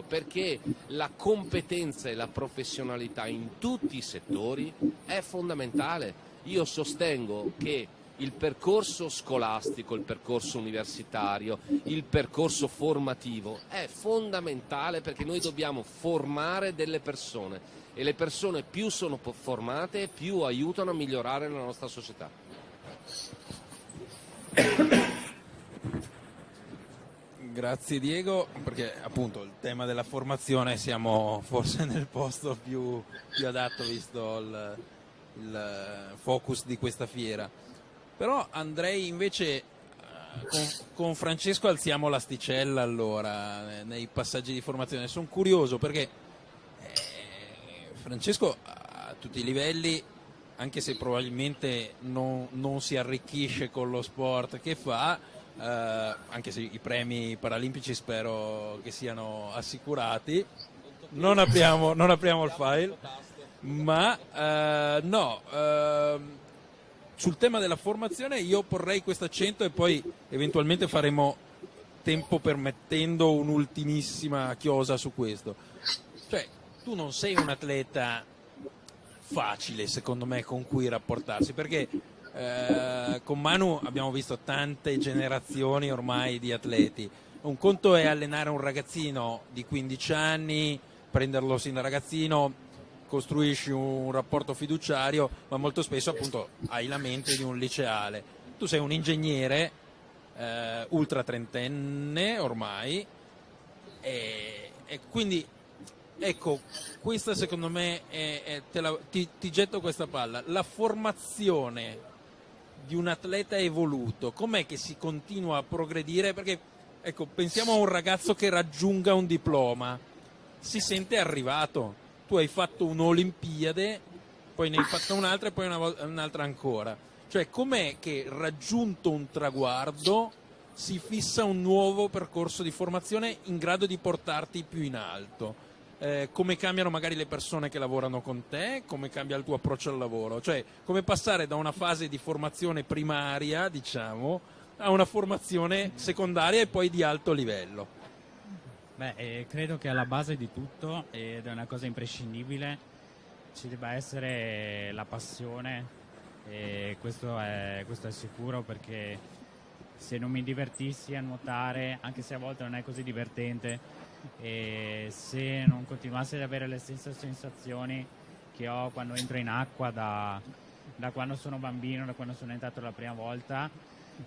perché la competenza e la professionalità in tutti i settori è fondamentale. Io sostengo che il percorso scolastico, il percorso universitario, il percorso formativo è fondamentale, perché noi dobbiamo formare delle persone e le persone più sono formate più aiutano a migliorare la nostra società. Grazie Diego, perché appunto il tema della formazione siamo forse nel posto più adatto, visto il focus di questa fiera. Però andrei invece con Francesco, alziamo l'asticella allora nei passaggi di formazione. Sono curioso perché Francesco a tutti i livelli, anche se probabilmente non si arricchisce con lo sport che fa, anche se i premi paralimpici spero che siano assicurati, non apriamo il file, ma sul tema della formazione io porrei questo accento, e poi eventualmente faremo, tempo permettendo, un'ultimissima chiosa su questo. Cioè, tu non sei un atleta facile secondo me con cui rapportarsi, perché con Manu abbiamo visto tante generazioni ormai di atleti. Un conto è allenare un ragazzino di 15 anni, prenderlo sin da ragazzino, costruisci un rapporto fiduciario, ma molto spesso appunto hai la mente di un liceale. Tu sei un ingegnere ultra trentenne ormai, e quindi ecco, questa secondo me ti getto questa palla. La formazione di un atleta evoluto, com'è che si continua a progredire? Perché ecco, pensiamo a un ragazzo che raggiunga un diploma, si sente arrivato. Tu hai fatto un'Olimpiade, poi ne hai fatta un'altra e poi un'altra ancora. Cioè, com'è che raggiunto un traguardo si fissa un nuovo percorso di formazione in grado di portarti più in alto? Come cambiano magari le persone che lavorano con te, come cambia il tuo approccio al lavoro, cioè come passare da una fase di formazione primaria, diciamo, a una formazione secondaria e poi di alto livello. Credo che alla base di tutto, ed è una cosa imprescindibile, ci debba essere la passione, e questo è sicuro, perché se non mi divertissi a nuotare, anche se a volte non è così divertente, e se non continuassi ad avere le stesse sensazioni che ho quando entro in acqua da quando sono bambino, da quando sono entrato la prima volta,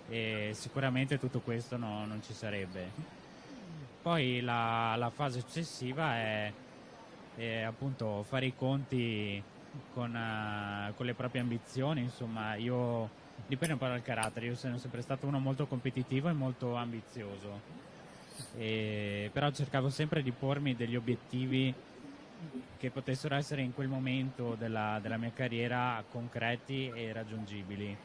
e sicuramente tutto questo non ci sarebbe. Poi la fase successiva è appunto fare i conti con le proprie ambizioni. Insomma, io dipende un po' dal carattere, io sono sempre stato uno molto competitivo e molto ambizioso, però cercavo sempre di pormi degli obiettivi che potessero essere in quel momento della mia carriera concreti e raggiungibili.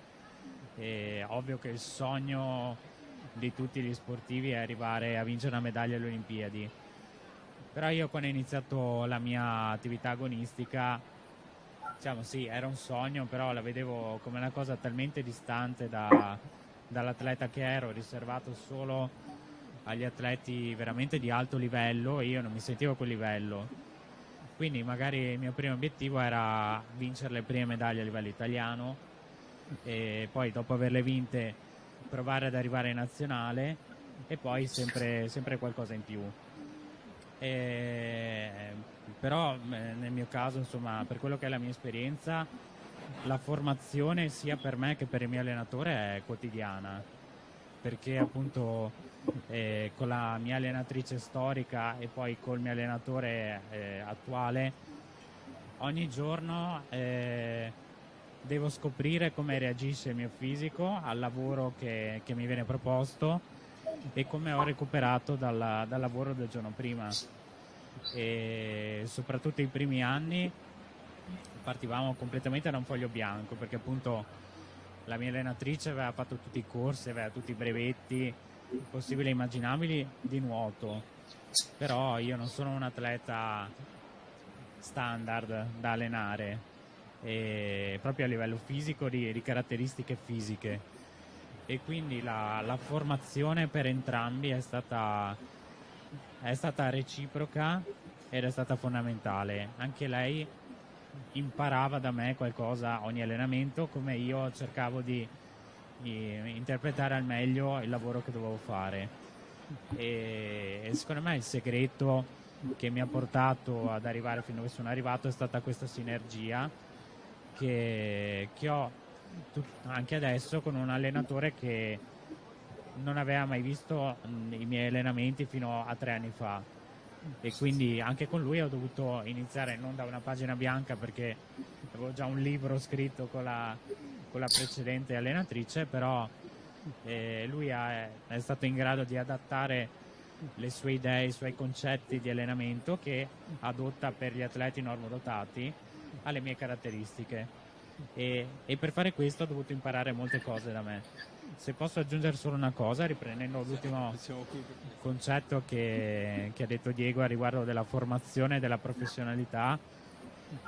Ovvio che il sogno di tutti gli sportivi è arrivare a vincere una medaglia alle Olimpiadi, però io quando ho iniziato la mia attività agonistica, diciamo sì, era un sogno, però la vedevo come una cosa talmente distante dall'atleta che ero, riservato solo agli atleti veramente di alto livello, e io non mi sentivo a quel livello. Quindi magari il mio primo obiettivo era vincere le prime medaglie a livello italiano e poi dopo averle vinte provare ad arrivare in nazionale e poi sempre qualcosa in più. Però nel mio caso, insomma, per quello che è la mia esperienza, la formazione sia per me che per il mio allenatore è quotidiana, perché appunto con la mia allenatrice storica e poi col mio allenatore attuale ogni giorno devo scoprire come reagisce il mio fisico al lavoro che mi viene proposto e come ho recuperato dal lavoro del giorno prima. E soprattutto i primi anni partivamo completamente da un foglio bianco, perché appunto la mia allenatrice aveva fatto tutti i corsi, aveva tutti i brevetti possibili e immaginabili di nuoto, però io non sono un atleta standard da allenare, proprio a livello fisico, di caratteristiche fisiche, e quindi la formazione per entrambi è stata reciproca ed è stata fondamentale. Anche lei imparava da me qualcosa ogni allenamento, come io cercavo di interpretare al meglio il lavoro che dovevo fare, e secondo me il segreto che mi ha portato ad arrivare fino dove sono arrivato è stata questa sinergia che ho anche adesso con un allenatore che non aveva mai visto i miei allenamenti fino a 3 anni fa, e quindi anche con lui ho dovuto iniziare non da una pagina bianca, perché avevo già un libro scritto con la precedente allenatrice, però lui è stato in grado di adattare le sue idee, i suoi concetti di allenamento che adotta per gli atleti normodotati alle mie caratteristiche, e per fare questo ho dovuto imparare molte cose da me. Se posso aggiungere solo una cosa, riprendendo l'ultimo concetto che ha detto Diego a riguardo della formazione e della professionalità,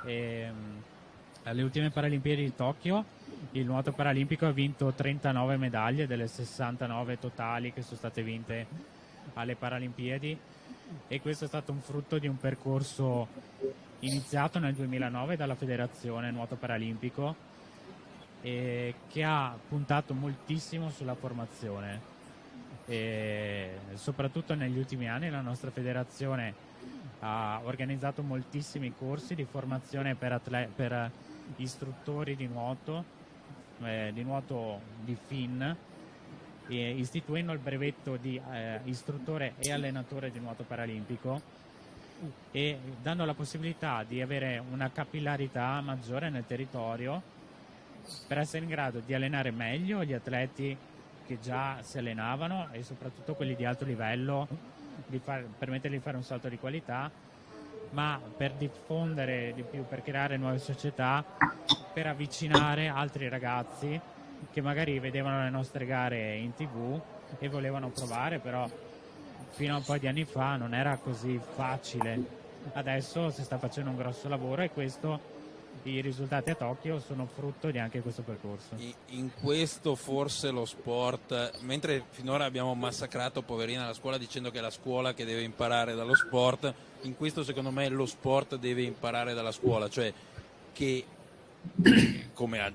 alle ultime Paralimpiadi di Tokyo il nuoto paralimpico ha vinto 39 medaglie delle 69 totali che sono state vinte alle Paralimpiadi, e questo è stato un frutto di un percorso iniziato nel 2009 dalla Federazione Nuoto Paralimpico, che ha puntato moltissimo sulla formazione, e soprattutto negli ultimi anni la nostra federazione ha organizzato moltissimi corsi di formazione per istruttori di nuoto di FIN, istituendo il brevetto di istruttore e allenatore di nuoto paralimpico, e dando la possibilità di avere una capillarità maggiore nel territorio per essere in grado di allenare meglio gli atleti che già si allenavano e soprattutto quelli di alto livello, permettergli di fare un salto di qualità, ma per diffondere di più, per creare nuove società, per avvicinare altri ragazzi che magari vedevano le nostre gare in TV e volevano provare, però fino a un po' di anni fa non era così facile. Adesso si sta facendo un grosso lavoro, e i risultati a Tokyo sono frutto di anche questo percorso. In questo forse lo sport, mentre finora abbiamo massacrato poverina la scuola dicendo che è la scuola che deve imparare dallo sport, in questo secondo me lo sport deve imparare dalla scuola, cioè che, come ha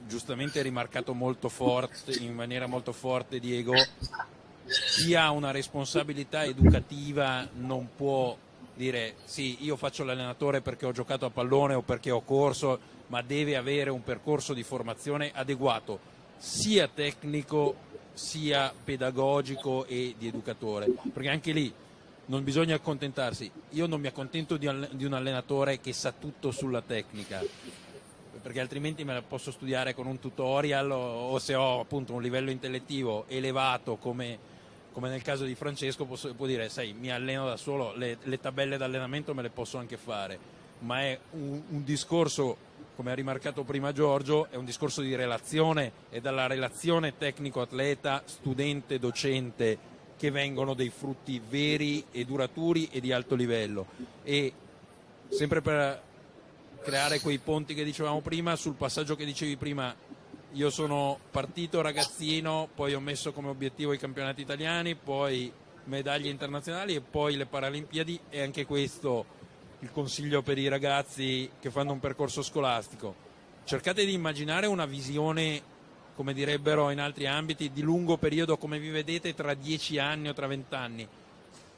giustamente rimarcato in maniera molto forte Diego, chi ha una responsabilità educativa non può dire sì, io faccio l'allenatore perché ho giocato a pallone o perché ho corso, ma deve avere un percorso di formazione adeguato sia tecnico sia pedagogico e di educatore, perché anche lì non bisogna accontentarsi. Io non mi accontento di un allenatore che sa tutto sulla tecnica, perché altrimenti me la posso studiare con un tutorial o se ho appunto un livello intellettivo elevato come nel caso di Francesco può dire, sai, mi alleno da solo, le tabelle d'allenamento me le posso anche fare, ma è un discorso, come ha rimarcato prima Giorgio, è un discorso di relazione, e dalla relazione tecnico-atleta, studente-docente che vengono dei frutti veri e duraturi e di alto livello. E sempre per creare quei ponti che dicevamo prima, sul passaggio che dicevi prima, io sono partito ragazzino, poi ho messo come obiettivo i campionati italiani, poi medaglie internazionali e poi le Paralimpiadi, e anche questo il consiglio per i ragazzi che fanno un percorso scolastico: cercate di immaginare una visione, come direbbero in altri ambiti, di lungo periodo, come vi vedete tra 10 anni o tra 20 anni,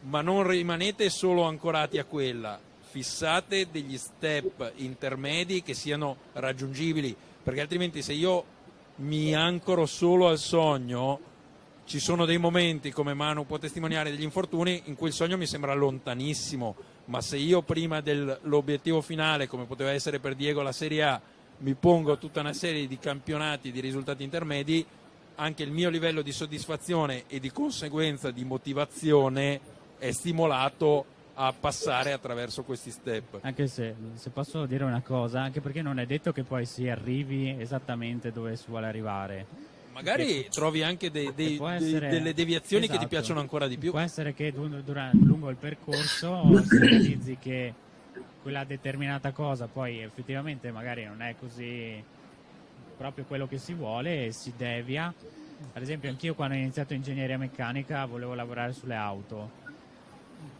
ma non rimanete solo ancorati a quella, fissate degli step intermedi che siano raggiungibili, perché altrimenti se io mi ancoro solo al sogno, ci sono dei momenti, come Manu può testimoniare, degli infortuni in cui il sogno mi sembra lontanissimo, ma se io prima dell'obiettivo finale, come poteva essere per Diego la Serie A, mi pongo tutta una serie di campionati, di risultati intermedi, anche il mio livello di soddisfazione e di conseguenza di motivazione è stimolato a passare attraverso questi step. Anche se posso dire una cosa, anche perché non è detto che poi si arrivi esattamente dove si vuole arrivare. Magari trovi anche delle deviazioni, esatto, che ti piacciono ancora di più. Può essere che lungo il percorso si realizzi che quella determinata cosa poi effettivamente magari non è così proprio quello che si vuole e si devia. Ad esempio anch'io quando ho iniziato ingegneria meccanica volevo lavorare sulle auto,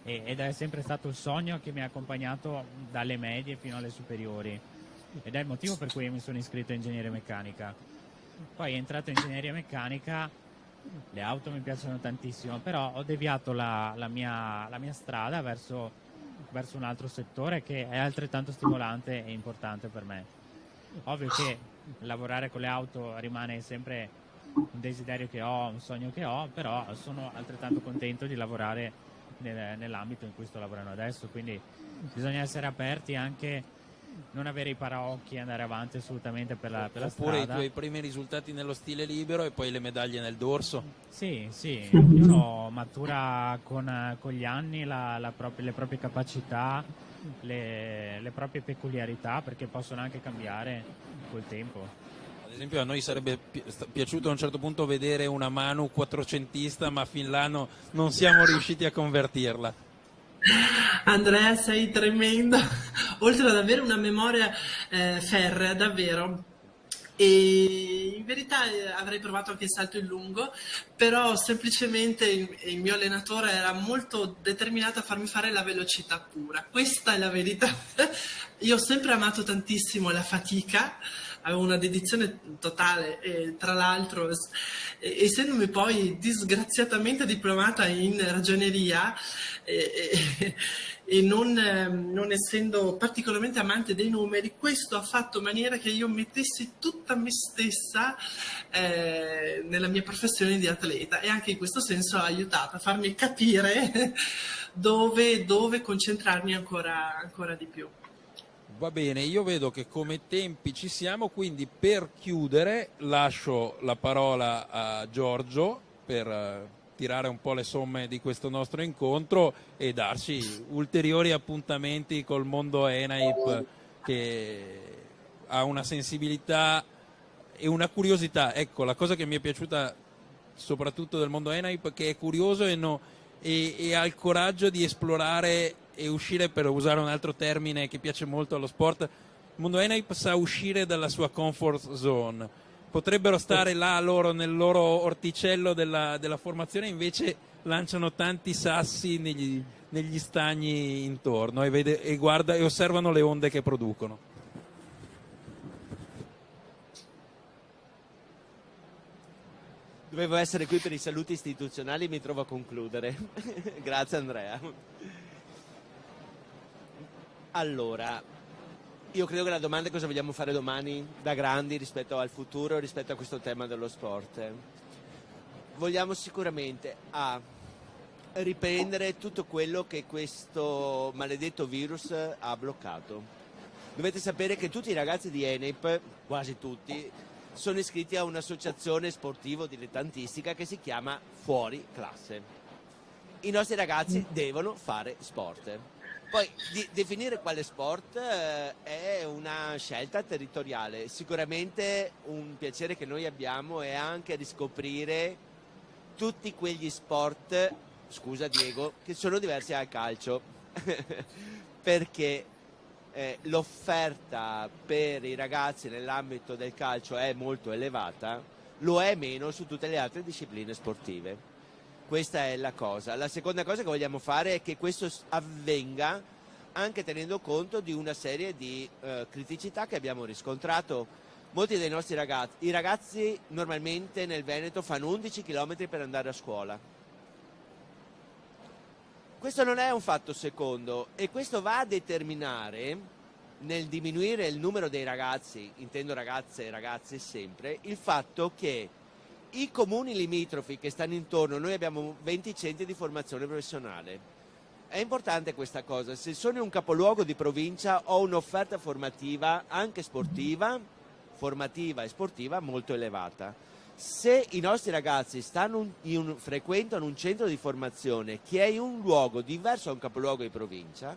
ed è sempre stato il sogno che mi ha accompagnato dalle medie fino alle superiori, ed è il motivo per cui mi sono iscritto a ingegneria meccanica. Poi entrato in ingegneria meccanica, le auto mi piacciono tantissimo, però ho deviato la mia strada verso un altro settore che è altrettanto stimolante e importante per me. Ovvio che lavorare con le auto rimane sempre un desiderio che ho, un sogno che ho, però sono altrettanto contento di lavorare nell'ambito in cui sto lavorando adesso, quindi bisogna essere aperti, anche non avere i paraocchi e andare avanti assolutamente per la Oppure strada. i tuoi primi risultati nello stile libero e poi le medaglie nel dorso. Sì, ognuno matura con gli anni le proprie capacità, le proprie peculiarità, perché possono anche cambiare col tempo. Ad esempio a noi sarebbe piaciuto a un certo punto vedere una Manu quattrocentista, ma fin là non siamo riusciti a convertirla. Andrea, sei tremendo, oltre ad avere una memoria ferrea, davvero. E in verità avrei provato anche il salto in lungo, però semplicemente il mio allenatore era molto determinato a farmi fare la velocità pura. Questa è la verità. Io ho sempre amato tantissimo la fatica, avevo una dedizione totale, e tra l'altro essendomi poi disgraziatamente diplomata in ragioneria e non essendo particolarmente amante dei numeri, questo ha fatto in maniera che io mettessi tutta me stessa nella mia professione di atleta, e anche in questo senso ha aiutato a farmi capire dove concentrarmi ancora di più. Va bene, io vedo che come tempi ci siamo, quindi per chiudere lascio la parola a Giorgio per tirare un po' le somme di questo nostro incontro e darci ulteriori appuntamenti col mondo ENAIP, che ha una sensibilità e una curiosità. Ecco, la cosa che mi è piaciuta soprattutto del mondo ENAIP, che è curioso e ha il coraggio di esplorare e uscire, per usare un altro termine che piace molto allo sport. Il mondo ENAIP sa uscire dalla sua comfort zone. Potrebbero stare là loro nel loro orticello della formazione, invece lanciano tanti sassi negli stagni intorno e osservano le onde che producono. Dovevo essere qui per i saluti istituzionali, mi trovo a concludere. Grazie Andrea. Allora, Io credo che la domanda è cosa vogliamo fare domani da grandi rispetto al futuro, rispetto a questo tema dello sport. Vogliamo sicuramente riprendere tutto quello che questo maledetto virus ha bloccato. Dovete sapere che tutti i ragazzi di ENEP, quasi tutti, sono iscritti a un'associazione sportivo-dilettantistica che si chiama Fuori Classe. I nostri ragazzi devono fare sport. Poi definire quale sport è una scelta territoriale. Sicuramente un piacere che noi abbiamo è anche riscoprire tutti quegli sport, scusa Diego, che sono diversi dal calcio, perché l'offerta per i ragazzi nell'ambito del calcio è molto elevata, lo è meno su tutte le altre discipline sportive. Questa è la cosa. La seconda cosa che vogliamo fare è che questo avvenga anche tenendo conto di una serie di criticità che abbiamo riscontrato. Molti dei nostri ragazzi, i ragazzi normalmente nel Veneto fanno 11 km per andare a scuola. Questo non è un fatto secondo e questo va a determinare, nel diminuire il numero dei ragazzi, intendo ragazze e ragazzi sempre, il fatto che i comuni limitrofi che stanno intorno, noi abbiamo 20 centri di formazione professionale. È importante questa cosa, se sono in un capoluogo di provincia ho un'offerta formativa, anche sportiva, formativa e sportiva molto elevata. Se i nostri ragazzi frequentano un centro di formazione che è in un luogo diverso da un capoluogo di provincia,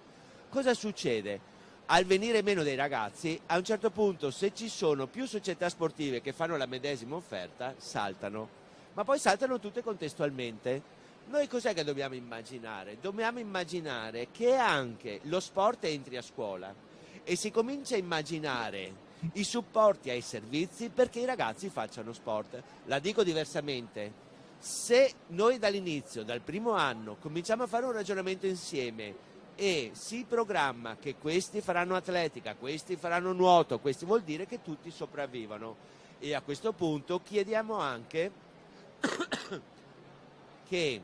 cosa succede? Al venire meno dei ragazzi, a un certo punto, se ci sono più società sportive che fanno la medesima offerta, saltano. Ma poi saltano tutte contestualmente. Noi cos'è che dobbiamo immaginare? Dobbiamo immaginare che anche lo sport entri a scuola e si comincia a immaginare i supporti ai servizi perché i ragazzi facciano sport. La dico diversamente. Se noi dall'inizio, dal primo anno, cominciamo a fare un ragionamento insieme e si programma che questi faranno atletica, questi faranno nuoto, questi vuol dire che tutti sopravvivano. E a questo punto chiediamo anche che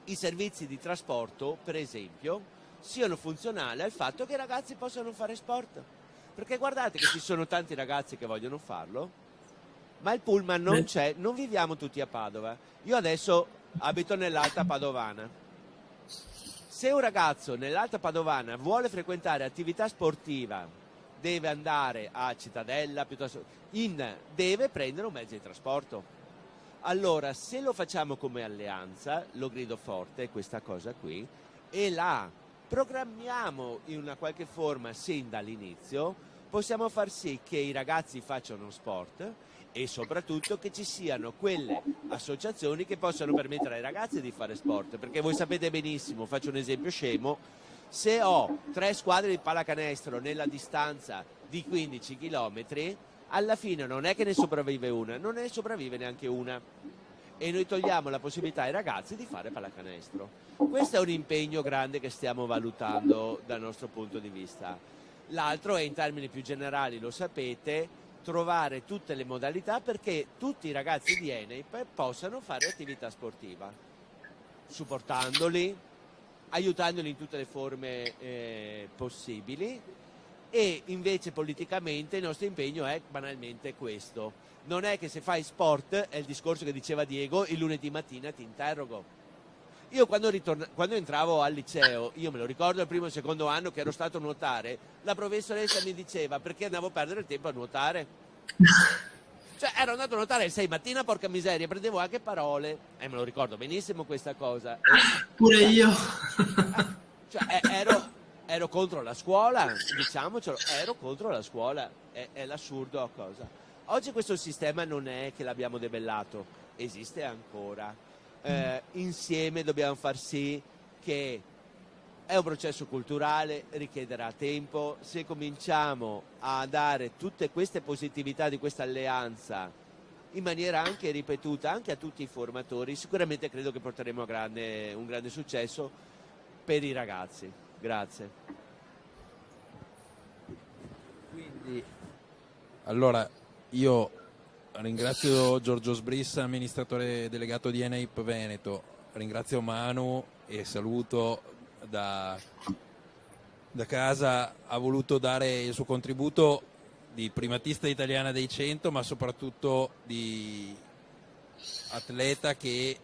i servizi di trasporto, per esempio, siano funzionali al fatto che i ragazzi possano fare sport. Perché guardate che ci sono tanti ragazzi che vogliono farlo, ma il pullman non c'è, non viviamo tutti a Padova. Io adesso abito nell'Alta Padovana. Se un ragazzo nell'Alta Padovana vuole frequentare attività sportiva, deve andare a Cittadella, deve prendere un mezzo di trasporto. Allora, se lo facciamo come alleanza, lo grido forte questa cosa qui, e la programmiamo in una qualche forma sin dall'inizio, possiamo far sì che i ragazzi facciano sport e soprattutto che ci siano quelle associazioni che possano permettere ai ragazzi di fare sport, perché voi sapete benissimo, faccio un esempio scemo, se ho 3 squadre di pallacanestro nella distanza di 15 km, alla fine non è che ne sopravvive una, non ne sopravvive neanche una e noi togliamo la possibilità ai ragazzi di fare pallacanestro. Questo è un impegno grande che stiamo valutando dal nostro punto di vista. L'altro è, in termini più generali, lo sapete, trovare tutte le modalità perché tutti i ragazzi di ENEP possano fare attività sportiva, supportandoli, aiutandoli in tutte le forme possibili, e invece politicamente il nostro impegno è banalmente questo. Non è che se fai sport, è il discorso che diceva Diego, il lunedì mattina ti interrogo. Io quando entravo al liceo, io me lo ricordo il primo e il secondo anno che ero stato a nuotare, la professoressa mi diceva perché andavo a perdere il tempo a nuotare. Cioè ero andato a nuotare alle 6 mattina, porca miseria, prendevo anche parole e me lo ricordo benissimo questa cosa. Pure io. Cioè ero contro la scuola, diciamocelo, ero contro la scuola, è l'assurdo a cosa. Oggi questo sistema non è che l'abbiamo debellato, esiste ancora. Insieme dobbiamo far sì che è un processo culturale, richiederà tempo. Se cominciamo a dare tutte queste positività di questa alleanza in maniera anche ripetuta anche a tutti i formatori, sicuramente credo che porteremo a un grande successo per i ragazzi. Grazie. Quindi, allora, io ringrazio Giorgio Sbrissa, amministratore delegato di ENEP Veneto, ringrazio Manu e saluto da da casa ha voluto dare il suo contributo di primatista italiana dei 100, ma soprattutto di atleta che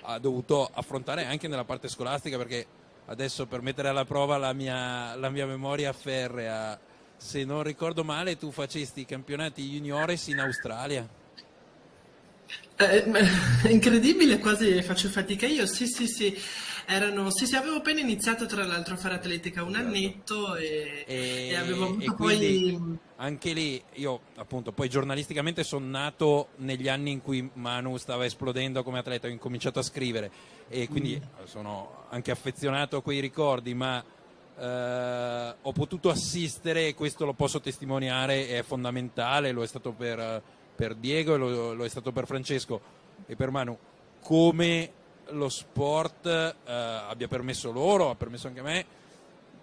ha dovuto affrontare anche nella parte scolastica, perché adesso, per mettere alla prova la mia memoria ferrea, se non ricordo male tu facesti i campionati juniores in Australia. Incredibile, quasi faccio fatica io. Sì, avevo appena iniziato tra l'altro a fare atletica un annetto e avevo avuto quindi poi... anche lì io appunto poi giornalisticamente sono nato negli anni in cui Manu stava esplodendo come atleta, ho incominciato a scrivere e quindi sono anche affezionato a quei ricordi, ma ho potuto assistere, e questo lo posso testimoniare, è fondamentale, lo è stato per Diego e lo è stato per Francesco e per Manu, come lo sport abbia permesso loro, ha permesso anche a me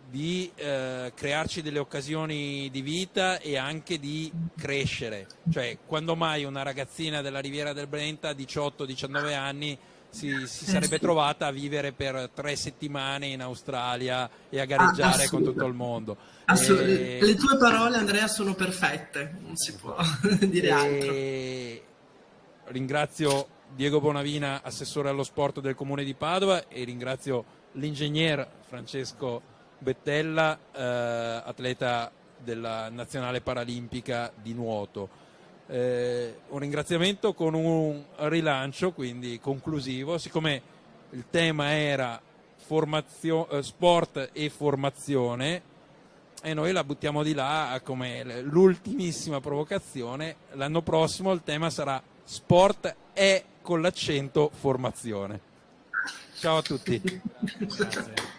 di crearci delle occasioni di vita e anche di crescere. Cioè, quando mai una ragazzina della Riviera del Brenta a 18-19 anni si sarebbe trovata a vivere per 3 settimane in Australia e a gareggiare con tutto il mondo. Le tue parole, Andrea, sono perfette, non si può dire altro. Ringrazio Diego Bonavina, assessore allo sport del Comune di Padova, e ringrazio l'ingegner Francesco Bettella, atleta della Nazionale Paralimpica di nuoto. Un ringraziamento con un rilancio, quindi conclusivo, siccome il tema era sport e formazione, e noi la buttiamo di là come l'ultimissima provocazione. L'anno prossimo il tema sarà sport e con l'accento formazione. Ciao a tutti. Grazie.